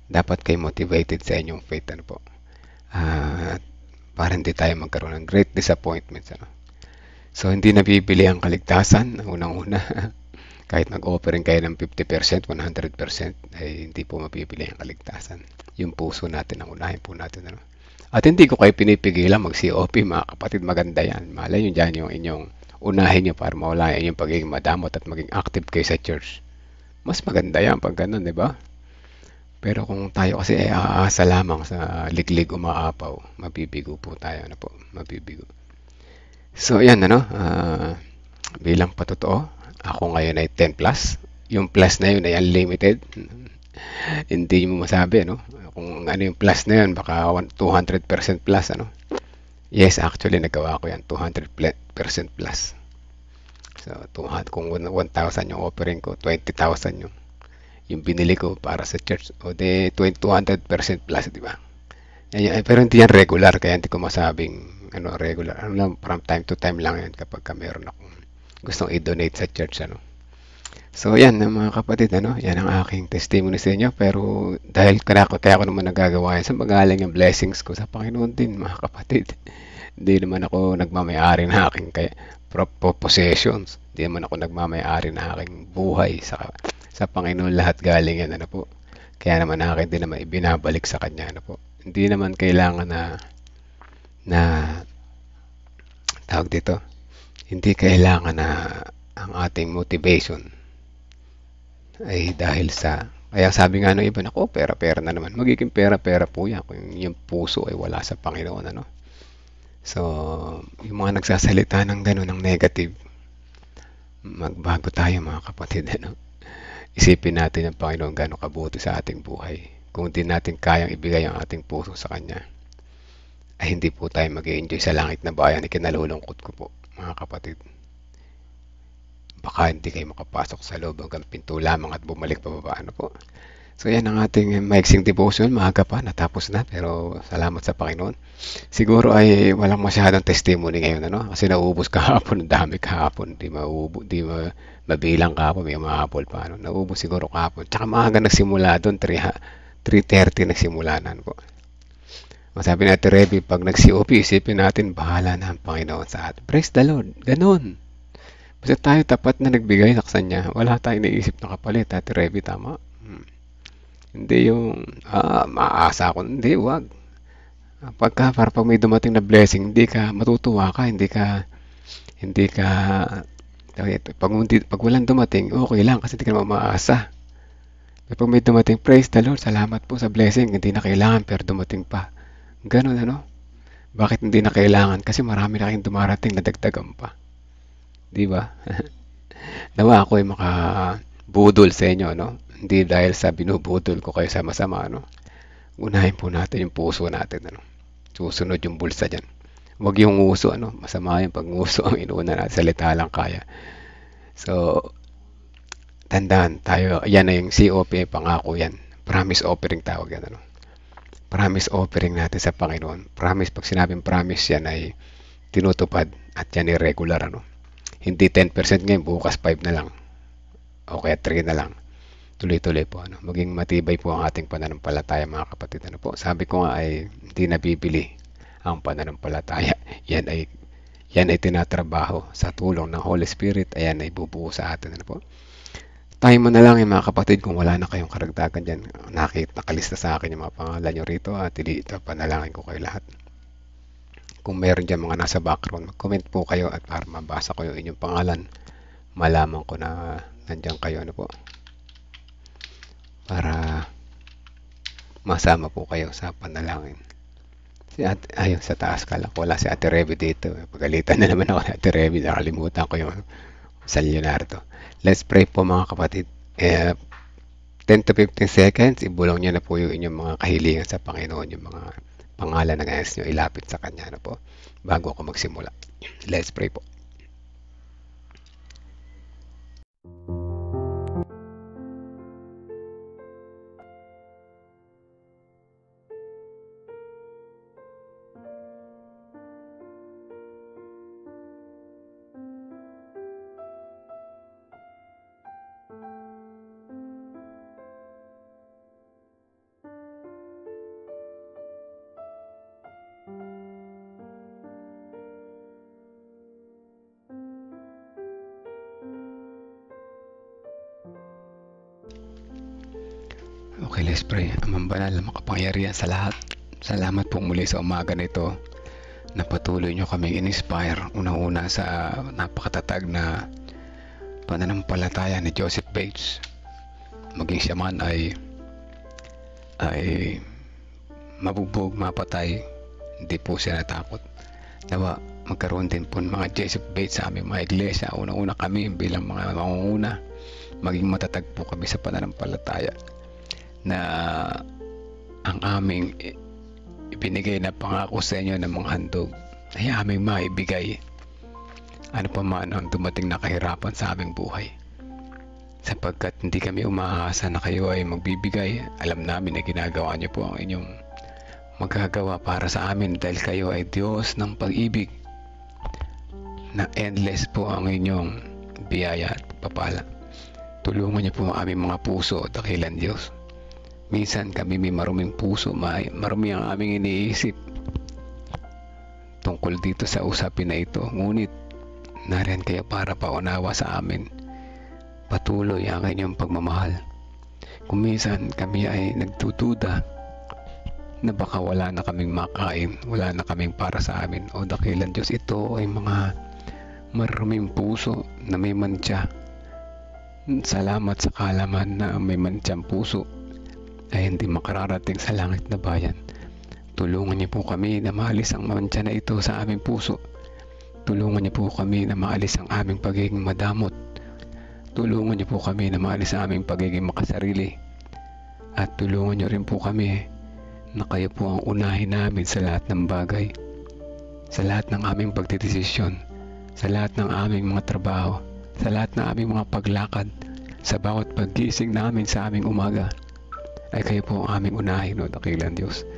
Dapat kayo motivated sa inyong faith, ano po. Para hindi tayo magkaroon ng great disappointments, ano. So, hindi nabibili ang kaligtasan, unang-una. Kahit nag-offering kayo ng 50%, 100%, ay hindi po mapipili ang kaligtasan. Yung puso natin, ang unahin po natin, ano. At hindi ko kayo pinipigilan mag-COP, mga kapatid, maganda yan. Malay nyo dyan yung inyong unahin nyo para mawala yung pagiging madamot at maging active kayo sa church. Mas maganda yan pag ganun, di ba? Pero kung tayo kasi ay aasa lamang sa liglig umaapaw, mabibigo po tayo, ano po, mabibigo. So, yan, ano, bilang patotoo, ako ngayon ay 10 plus. Yung plus na yun ay unlimited. Hindi mo masabi, no? Kung ano yung plus na yun, baka 200% plus, ano? Yes, actually, nagawa ko yan, 200% plus. So, kung 1,000 yung offering ko, 20,000 yung binili ko para sa church. O de 200% plus, di ba? Pero hindi yan regular, kaya hindi ko masabing regular. Ano lang, from time to time lang yan kapag meron akong gustong i-donate sa church, ano. So, yan, mga kapatid, ano, yan ang aking testimony sa inyo. Pero dahil kaya ko naman nagagawa yan, sa magaling ang blessings ko sa Panginoon din, mga kapatid. Hindi naman ako nagmamayari ng aking possessions. Hindi naman ako nagmamayari ng aking buhay sa Panginoon. Lahat galing yan, ano po. Kaya naman akin din naman ibinabalik sa Kanya, ano po. Hindi naman kailangan na tawag dito, hindi kailangan na ang ating motivation ay dahil sa, kaya sabi nga ng iba, nako, pera-pera na naman. Magiging pera-pera po yan kung yung puso ay wala sa Panginoon, ano. So, yung mga nagsasalita ng gano'n, ng negative, magbago tayo mga kapatid, ano. Isipin natin yung Panginoon gano'ng kabuti sa ating buhay. Kung di natin kayang ibigay ang ating puso sa Kanya, ay hindi po tayo mag-i-enjoy sa langit na bayan. Ikinalulungkot ko po, mga kapatid. Baka hindi kayo makapasok sa loob hanggang pinto lamang at bumalik pababa, ano po. So yan ang ating maiksing devotion. Maaga pa, natapos na, pero salamat sa Panginoon. Siguro ay walang masyadong testimony ngayon, ano? Kasi naubos kahapon, ang dami kahapon. Di mabilang kahapon, may mahabol pa, ano? Naubos siguro kahapon. Tsaka maaga nagsimula doon, 3:30 nagsimula na, ano po. Masabi natin, Revi, pag nag-COP, isipin natin, bahala na ang Panginoon sa atin. Praise the Lord. Ganon. Basta tayo tapat na nagbigay sa Kanya. Wala tayong naisip na kapalit. Ate Revi, tama? Hindi yung, maasa ako. Hindi, wag. Pag may dumating na blessing, hindi ka matutuwa ka, hindi ka, pag walang dumating, okay lang, kasi hindi ka naman maasa. Pag may dumating, praise the Lord, salamat po sa blessing, hindi na kailangan, pero dumating pa. Ganun, ano? Bakit hindi na kailangan? Kasi marami na kayong dumarating na dagdagan pa. Di ba? Nawa ako ay makabudol sa inyo, no? Hindi dahil sa binubudol ko kayo sa masama, no? Unahin po natin yung puso natin, ano? Susunod yung bulsa dyan. Huwag yung uso, ano? Masama yung pag-uso ang inuuna natin. Salita lang kaya. So, tandaan tayo. Yan na yung COP, pangako yan. Promise offering tawag yan, ano? Promise offering natin sa Panginoon. Promise, pag sinabing promise yan ay tinutupad at yan ay regular, ano? Hindi 10% ngayon, bukas 5 na lang. O kaya 3 na lang. Tuloy-tuloy po, ano? Maging matibay po ang ating pananampalataya, mga kapatid, ano po. Sabi ko nga ay hindi nabibili ang pananampalataya. Yan ay tinatrabaho sa tulong ng Holy Spirit. Ayan ay bubuo sa atin, ano po. Tayo mo na lang yung mga kapatid kung wala na kayong karagdagan dyan. Nakalista sa akin yung mga pangalan nyo rito at dito panalangin ko kayo lahat. Kung meron dyan mga nasa background, mag-comment po kayo at para mabasa ko yung inyong pangalan. Malaman ko na nandyan kayo, ano po. Para masama po kayo sa panalangin. Ayun, sa taas kala ko wala si Ate Revi dito. Pagalitan na naman ako ni Ate Revi. Nakalimutan ko yung San Leonardo. Let's pray po, mga kapatid. 10 to 15 seconds, ibulong nyo na po yung inyong mga kahilingan sa Panginoon, yung mga pangalan ng ayos nyo, ilapit sa Kanya, ano po, bago ako magsimula. Let's pray po. Okay, let's pray. Amang banal na makapangyarihan sa lahat. Salamat po muli sa umaga nito na patuloy nyo kaming in-inspire. Unang-una sa napakatatag na pananampalataya ni Joseph Bates. Maging siya man ay mabubog, mapatay, hindi po siya natakot. Nawa, magkaroon din po mga Joseph Bates sa aming mga iglesia. Unang-una kami bilang mga mangunguna, maging matatag po kami sa pananampalataya na ang aming ibinigay na pangako sa inyo ng mga handog ay aming maibigay ano pa man ang dumating na kahirapan sa aming buhay, sapagkat hindi kami umaasa na kayo ay magbibigay. Alam namin na ginagawa niyo po ang inyong magagawa para sa amin dahil kayo ay Diyos ng pag-ibig na endless po ang inyong biyaya at pagpapala. Tulungan niyo po ang aming mga puso at dakilan, Diyos. Minsan kami may maruming puso, marumi ang aming iniisip tungkol dito sa usapin na ito. Ngunit nariyan kayo para paunawa sa amin. Patuloy ang inyong pagmamahal. Kung minsan kami ay nagtutuda na baka wala na kaming makain, wala na kaming para sa amin, o dakilan Diyos, ito ay mga maruming puso na may mantsa. Salamat sa kaalaman na may mantsang puso ay hindi makararating sa langit na bayan. Tulungan niyo po kami na maalis ang mantsa na ito sa aming puso. Tulungan niyo po kami na maalis ang aming pagiging madamot. Tulungan niyo po kami na maalis ang aming pagiging makasarili. At tulungan niyo rin po kami na kayo po ang unahin namin sa lahat ng bagay, sa lahat ng aming pagdedesisyon, sa lahat ng aming mga trabaho, sa lahat ng aming mga paglakad, sa bawat paggising namin sa aming umaga, ay kayo po ang aming unahin, o dakilang Diyos.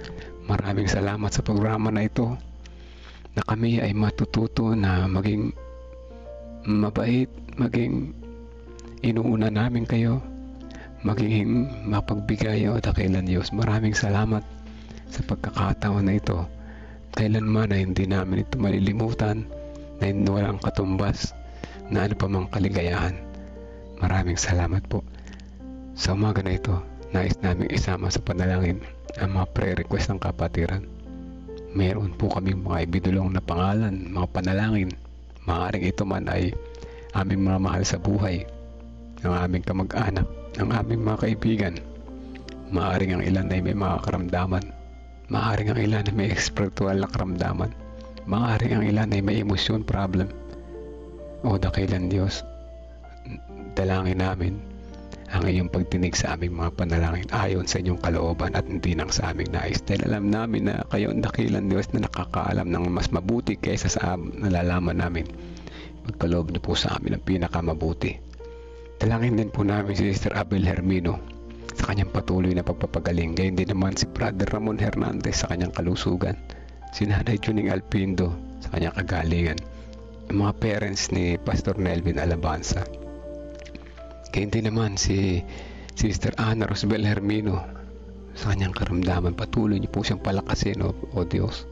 Maraming salamat sa programa na ito, na kami ay matututo na maging mabait, maging inuuna namin kayo, maging mapagbigay, o dakilang Diyos. Maraming salamat sa pagkakataon na ito. Kailanman ay hindi namin ito malilimutan, na hindi walang katumbas na ano pa mang kaligayahan. Maraming salamat po. Sa umaga na ito, nais namin isama sa panalangin ang mga prayer request ng kapatiran. Meron po kaming mga ibidulong na pangalan, mga panalangin. Maaaring ito man ay aming mga mahal sa buhay, ang aming kamag-anak, ang aming mga kaibigan. Maaaring ang ilan ay may mga karamdaman. Maaaring ang ilan ay may spiritual na karamdaman. Maaaring ang ilan ay may emosyon problem. O dakilang Diyos, dalangin namin ang iyong pagtinig sa aming mga panalangin ayon sa inyong kalooban at hindi nang sa aming nais. Dahil alam namin na kayo ang dakilang Diyos na nakakaalam ng mas mabuti kaysa sa nalalaman namin. Pagkaloob na po sa amin ang pinakamabuti. Dalangin din po namin si Sister Abel Hermino sa kanyang patuloy na pagpapagaling. Gayon din naman si Brother Ramon Hernandez sa kanyang kalusugan. Si Nanay Juning Alpindo sa kanyang kagalingan. Ang mga parents ni Pastor Nelvin Alabanza. Gayon din naman si Sister Ana Rosbel Hermino sa kanyang karamdaman. Patuloy niyo po siyang palakasin, o Diyos.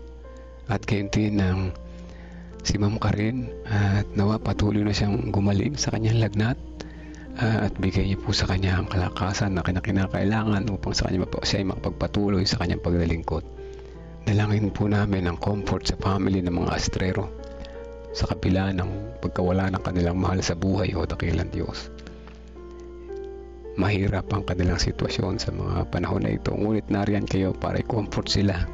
At gayon din ng si Ma'am Karen, at nawa patuloy na siyang gumaling sa kanyang lagnat, at bigay niyo po sa kanya ang kalakasan na kinakailangan upang sa kanya siya ay makapagpatuloy sa kanyang paglilingkod. Dalangin po namin ang comfort sa family ng mga astrero sa kabila ng pagkawala ng kanilang mahal sa buhay, o dakilang Diyos. Mahirap ang kanilang sitwasyon sa mga panahon na ito, ngunit nariyan kayo para i-comfort sila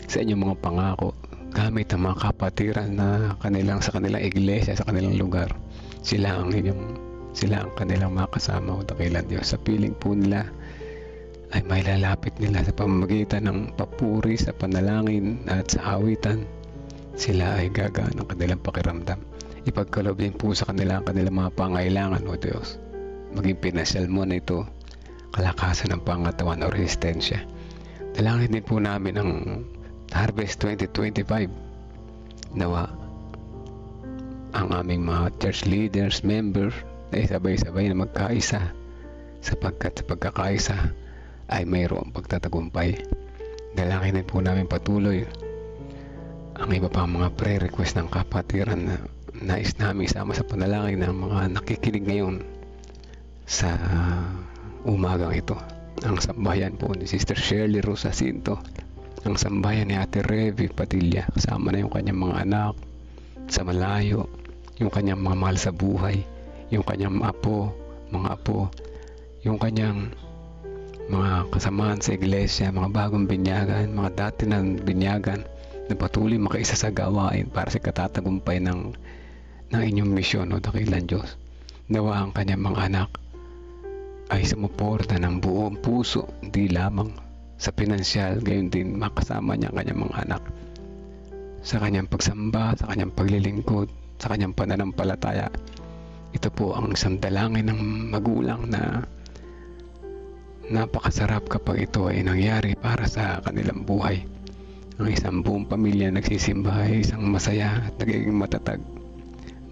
sa inyong mga pangako gamit ang mga kapatiran na sa kanilang iglesia, sa kanilang lugar. Sila ang kanilang mga kasama, o dakilang Diyos. Sa piling po nila ay may lalapit nila sa pamamagitan ng papuri, sa panalangin at sa awitan. Sila ay gagaan ng kanilang pakiramdam. Ipagkaloob din po sa kanilang mga pangailangan, o Diyos. Maging pinasyal mo na ito, kalakasan ng pangatawan o resistensya. Dalangin din po namin ang Harvest 2025. Nawa ang aming mga church leaders, members ay sabay-sabay na magkaisa, sapagkat sa pagkakaisa ay mayroong pagtatagumpay. Dalangin din po namin patuloy ang iba pang mga prayer request ng kapatiran na nais namin isama sa panalangin ng mga nakikinig ngayon sa umagang ito. Ang sambayan po ni Sister Shirley Rosacinto, ang sambayan ni Ate Revi Padilla, kasama na yung kanyang mga anak sa malayo, yung kanyang mga mahal sa buhay, yung kanyang mga apo, yung kanyang mga kasamaan sa iglesia, mga bagong binyagan, mga dati ng binyagan na patuloy makaisa sa gawain para sa katatagumpay ng inyong misyon, o dakilang Diyos. Nawa ang kanyang mga anak ay sumuporta ng buong puso, hindi lamang sa pinansyal, gayon din makasama niya ang kanyang mga anak sa kanyang pagsamba, sa kanyang paglilingkod, sa kanyang pananampalataya. Ito po ang isang dalangin ng magulang na napakasarap kapag ito ay nangyari para sa kanilang buhay. Ang isang buong pamilya nagsisimba ay isang masaya at nagiging matatag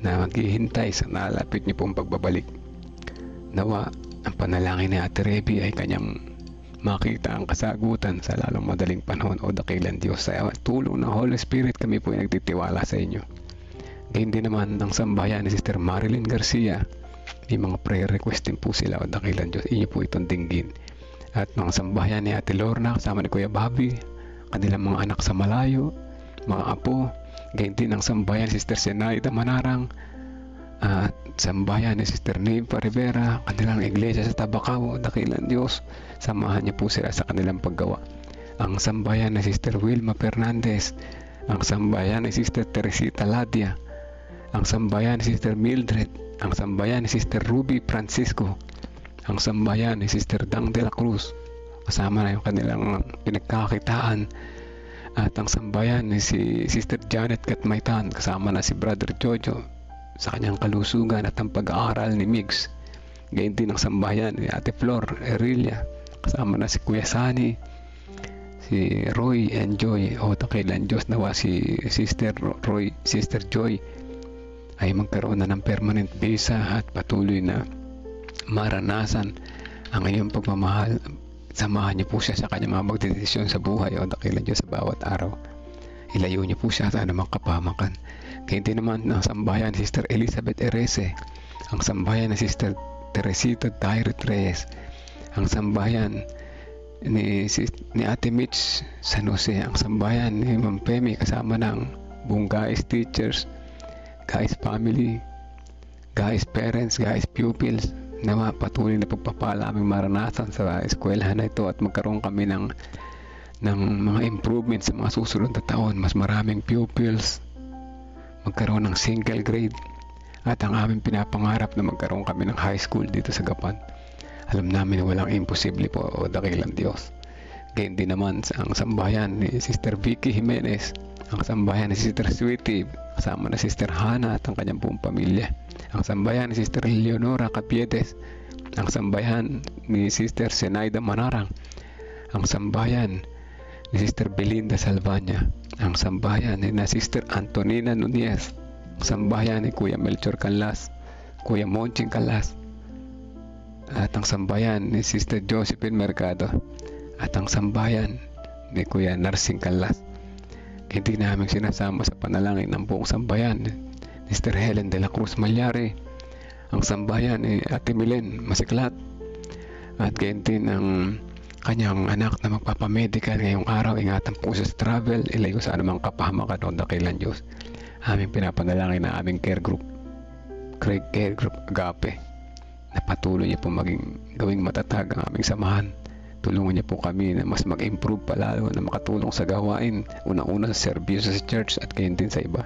na maghihintay sa nalapit niyo pong pagbabalik. Nawa ang panalangin ni Ate Revi ay kanyang makita ang kasagutan sa lalong madaling panahon, o dakilang Diyos. Sa tulong ng Holy Spirit kami po ay nagtitiwala sa inyo. Gayun din naman ang sambahayan ni Sister Marilyn Garcia. May mga prayer request din po sila, o dakilan Diyos, inyo po itong dinggin. At mga sambahayan ni Ate Lorna, kasama ni Kuya Bobby, kanilang mga anak sa malayo, mga apo. Gayun din ang sambahayan ni Sister Zenaida Manarang, at sambahayan ni Sister Neiva Rivera, kanilang iglesia sa Tabacao, dakilan Diyos, samahan niyo po sila sa kanilang paggawa. Ang sambahayan ni Sister Wilma Fernandez, ang sambahayan ni Sister Teresita Ladia, ang sambahayan ni Sister Mildred, ang sambahayan ni Sister Ruby Francisco, ang sambahayan ni Sister Dang de la Cruz, kasama na yung kanilang pinagkakitaan, at ang sambahayan ni si Sister Janet Katmaitan, kasama na si Brother Jojo sa kanyang kalusugan at ang pag-aaral ni Migs. Gayun din ang sambahayan ni Ate Flor Erilia, kasama na si Kuya Sani, si Roy and Joy, o dakilan Diyos, nawa si Sister Roy, Sister Joy ay magkaroon na ng permanent visa at patuloy na maranasan ang iyong pagmamahal. Samahan niyo po siya sa kanyang mga magdedesisyon sa buhay, o dakilan Diyos, sa bawat araw. Ilayo niyo po siya sa anumang kapamakan. Kaya din naman ang sambahayan ni Sister Elizabeth Erese, ang sambahayan ni Sister Teresita Tyree Reyes, ang sambahayan ni Ate Mitch San Jose, ang sambahayan ni Ma'am Pemi, kasama ng buong guys teachers, guys family, guys parents, guys pupils, na patuloy na pagpapala aming maranasan sa eskwelahan na ito, at magkaroon kami ng mga improvements sa mga susunod na taon. Mas maraming pupils, magkaroon ng single grade, at ang aming pinapangarap na magkaroon kami ng high school dito sa Gapan. Alam namin na walang imposible po, o dakilang Diyos. Gayun din naman ang sambahayan ni Sister Vicky Jimenez, ang sambahayan ni Sister Sweetie, kasama na Sister Hannah at ang kanyang buong pamilya, ang sambahayan ni Sister Leonora Capietes, ang sambahayan ni Sister Zenaida Manarang, ang sambahayan ni Sister Belinda Salvania, ang sambahayan ni Sister Antonina Nunez, ang sambahayan ni Kuya Melchor Canlas, Kuya Monching Canlas, at ang sambahayan ni Sister Josephine Mercado, at ang sambahayan ni Kuya Narsing Canlas. Hindi namin sinasama sa panalangin ng buong sambahayan ni Sister Helen de la Cruz Malyari, ang sambahayan ni Ate Milen Masiklat, at gayon din ang kanyang anak na magpapamedical ngayong araw. Ingatan po siya sa travel, ilayo sa anumang kapahamakan, o dakilan Diyos. Aming pinapanalangin na aming care group Agape, na patuloy niya po gawing matatag ang aming samahan. Tulungan niya po kami na mas mag-improve palalo, na makatulong sa gawain, unang-una sa serbisyo sa church at gayon din sa iba.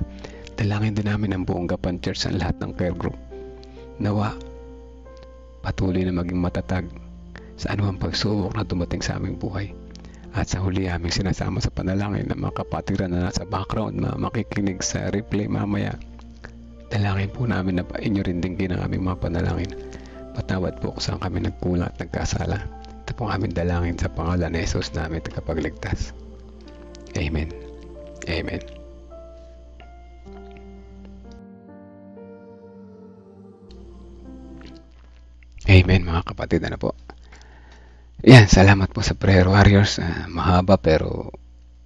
Dalangin din namin ang buong Gapan Church, ang lahat ng care group. Nawa patuloy na maging matatag sa anumang pagsubok na dumating sa aming buhay. At sa huli, aming sinasama sa panalangin ng mga kapatiran na nasa background na makikinig sa replay mamaya. Dalangin po namin na inyo rin dinggin ang aming mga panalangin. Patawad po kung saan kami nagkulang at nagkasala. Ito po ang aming dalangin sa pangalan ni Jesus namin tagapagligtas. Amen. Amen. Amen mga kapatid, ano po. Yan, salamat po sa prayer warriors. Mahaba pero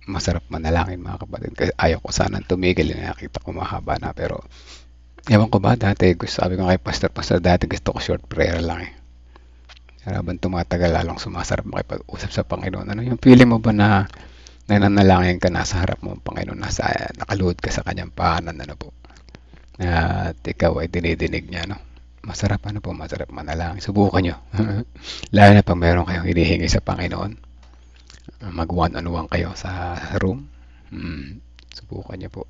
masarap manalangin mga kapatid. Kasi ayaw ko sanang tumigil, nakita ko mahaba na, pero ewan ko ba, dati sabi ko kay Pastor, dati gusto ko short prayer lang eh. Habang tumatagal, lalong sumasarap makipag-usap sa Panginoon. Ano yung feeling mo ba na nananalangin ka, nasa harap mo ang Panginoon, nakaluhod ka sa kanyang pahanan, ano po, at ikaw ay dinidinig niya, no? Masarap, ano po, masarap manalangin. Subukan nyo. Lalo na pag meron kayong hinihingi sa Panginoon, mag one-on-one kayo sa room. Subukan nyo po.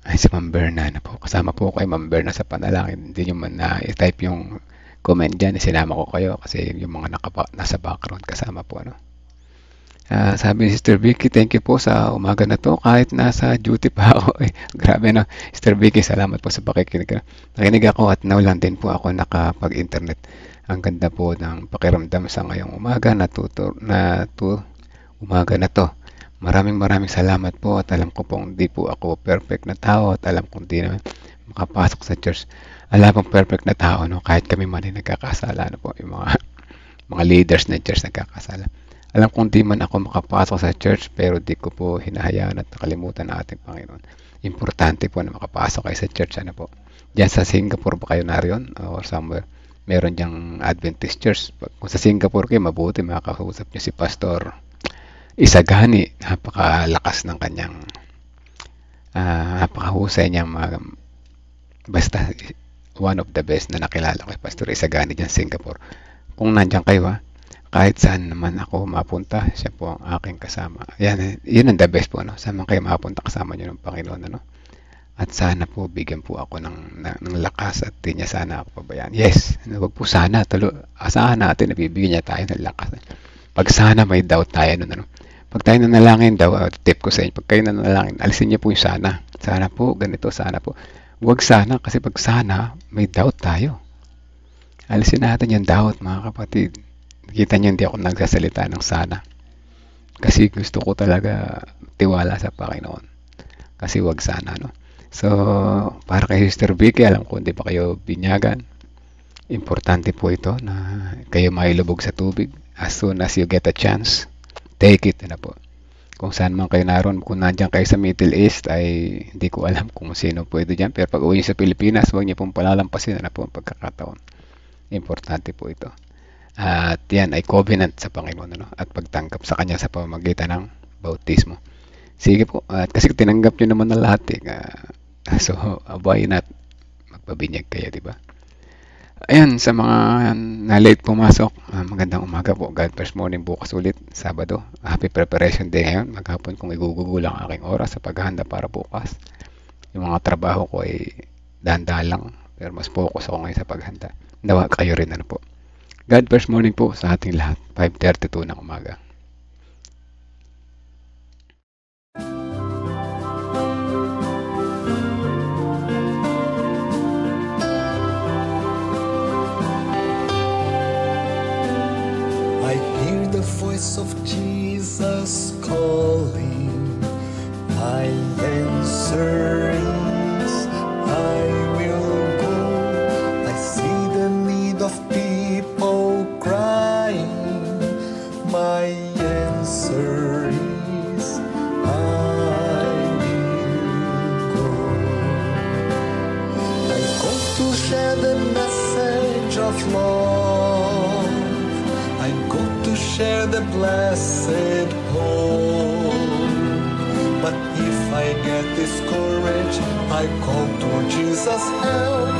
Ay, si Ma'am Berna na po. Kasama po kay Ma'am Berna sa panalangin. Hindi nyo man na-type yung comment dyan. Sinama ko kayo kasi yung mga nasa background kasama po, ano. Sabi ni Sister Vicky, thank you po sa umaga na to kahit nasa duty pa ako. Grabe, no. Sister Vicky, salamat po sa pakikinig. Nakinig ako at naulan din po ako nakapag-internet. Ang ganda po ng pakiramdam sa ngayong umaga umaga na to. Maraming salamat po, at alam ko pong di po ako perfect na tao, at alam kong di na makapasok sa church. Alam pong perfect na tao, no, kahit kami man ay nagkakasala, no po, yung mga leaders na church nagkakasala. Alam kong di man ako makapasok sa church, pero di ko po hinahayaan at nakalimutan na ating Panginoon. importante po na makapasok kayo sa church. Ano po? Diyan sa Singapore ba kayo nariyon or somewhere? Meron diyang Adventist church. Kung sa Singapore kayo, mabuti makakausap niyo si Pastor Isagani. Napakalakas ng kanyang napakahusay niya. Basta one of the best na nakilala ko kay Pastor Isagani dyan sa Singapore. Kung nandyan kayo kahit saan naman ako mapunta, siya po ang aking kasama. Yan, yun ang the best po, no? Saan man kayo mapunta, kasama nyo ng Panginoon, ano? At sana po, bigyan po ako ng lakas at di niya sana ako pabayaan. Yes, wag po sana, asahan natin na bibigyan niya tayo ng lakas. Pag sana may doubt tayo, ano? Pag tayo nanalangin daw, tip ko sa inyo, pag kayo nanalangin, alisin niyo po yung sana. Sana po, ganito, sana po. Huwag sana, kasi pag sana, may doubt tayo. Alisin natin yung doubt, mga kapatid. Nakita niyo, hindi ako nagsasalita ng sana. Kasi gusto ko talaga tiwala sa Panginoon. Kasi wag sana, no? So, para kay Sister Vicky, alam ko hindi pa kayo binyagan. Importante po ito na kayo mailubog sa tubig as soon as you get a chance. Take it na po. Kung saan man kayo naroon, kung nandiyan kayo sa Middle East, ay hindi ko alam kung sino pwede dyan. Pero pag uwi sa Pilipinas, huwag niyo pong palalampasin na po ang pagkakataon. Importante po ito. At yan ay covenant sa Panginoon, ano? At pagtanggap sa Kanya sa pamamagitan ng bautismo. Sige po. At kasi tinanggap nyo naman na lahat. So, why not magpabinyag kayo, di ba? Ayan, sa mga na late pumasok, magandang umaga po. God first morning bukas ulit, Sabado. Happy preparation day ngayon. Maghapon kung igugugulang ang aking oras sa paghahanda para bukas. Yung mga trabaho ko ay dahan-dahan lang, pero mas focus ako ngayon sa paghanda. Nawa kayo rin, ano po. God first morning po sa ating lahat. 5:32 ng umaga. I hear the voice of Jesus calling. My answer is, I will go. I see the need of people crying. My answer is, I will go. I go to share the message of love. I go to share the blessed hope. But if I get discouraged, I call to Jesus' help.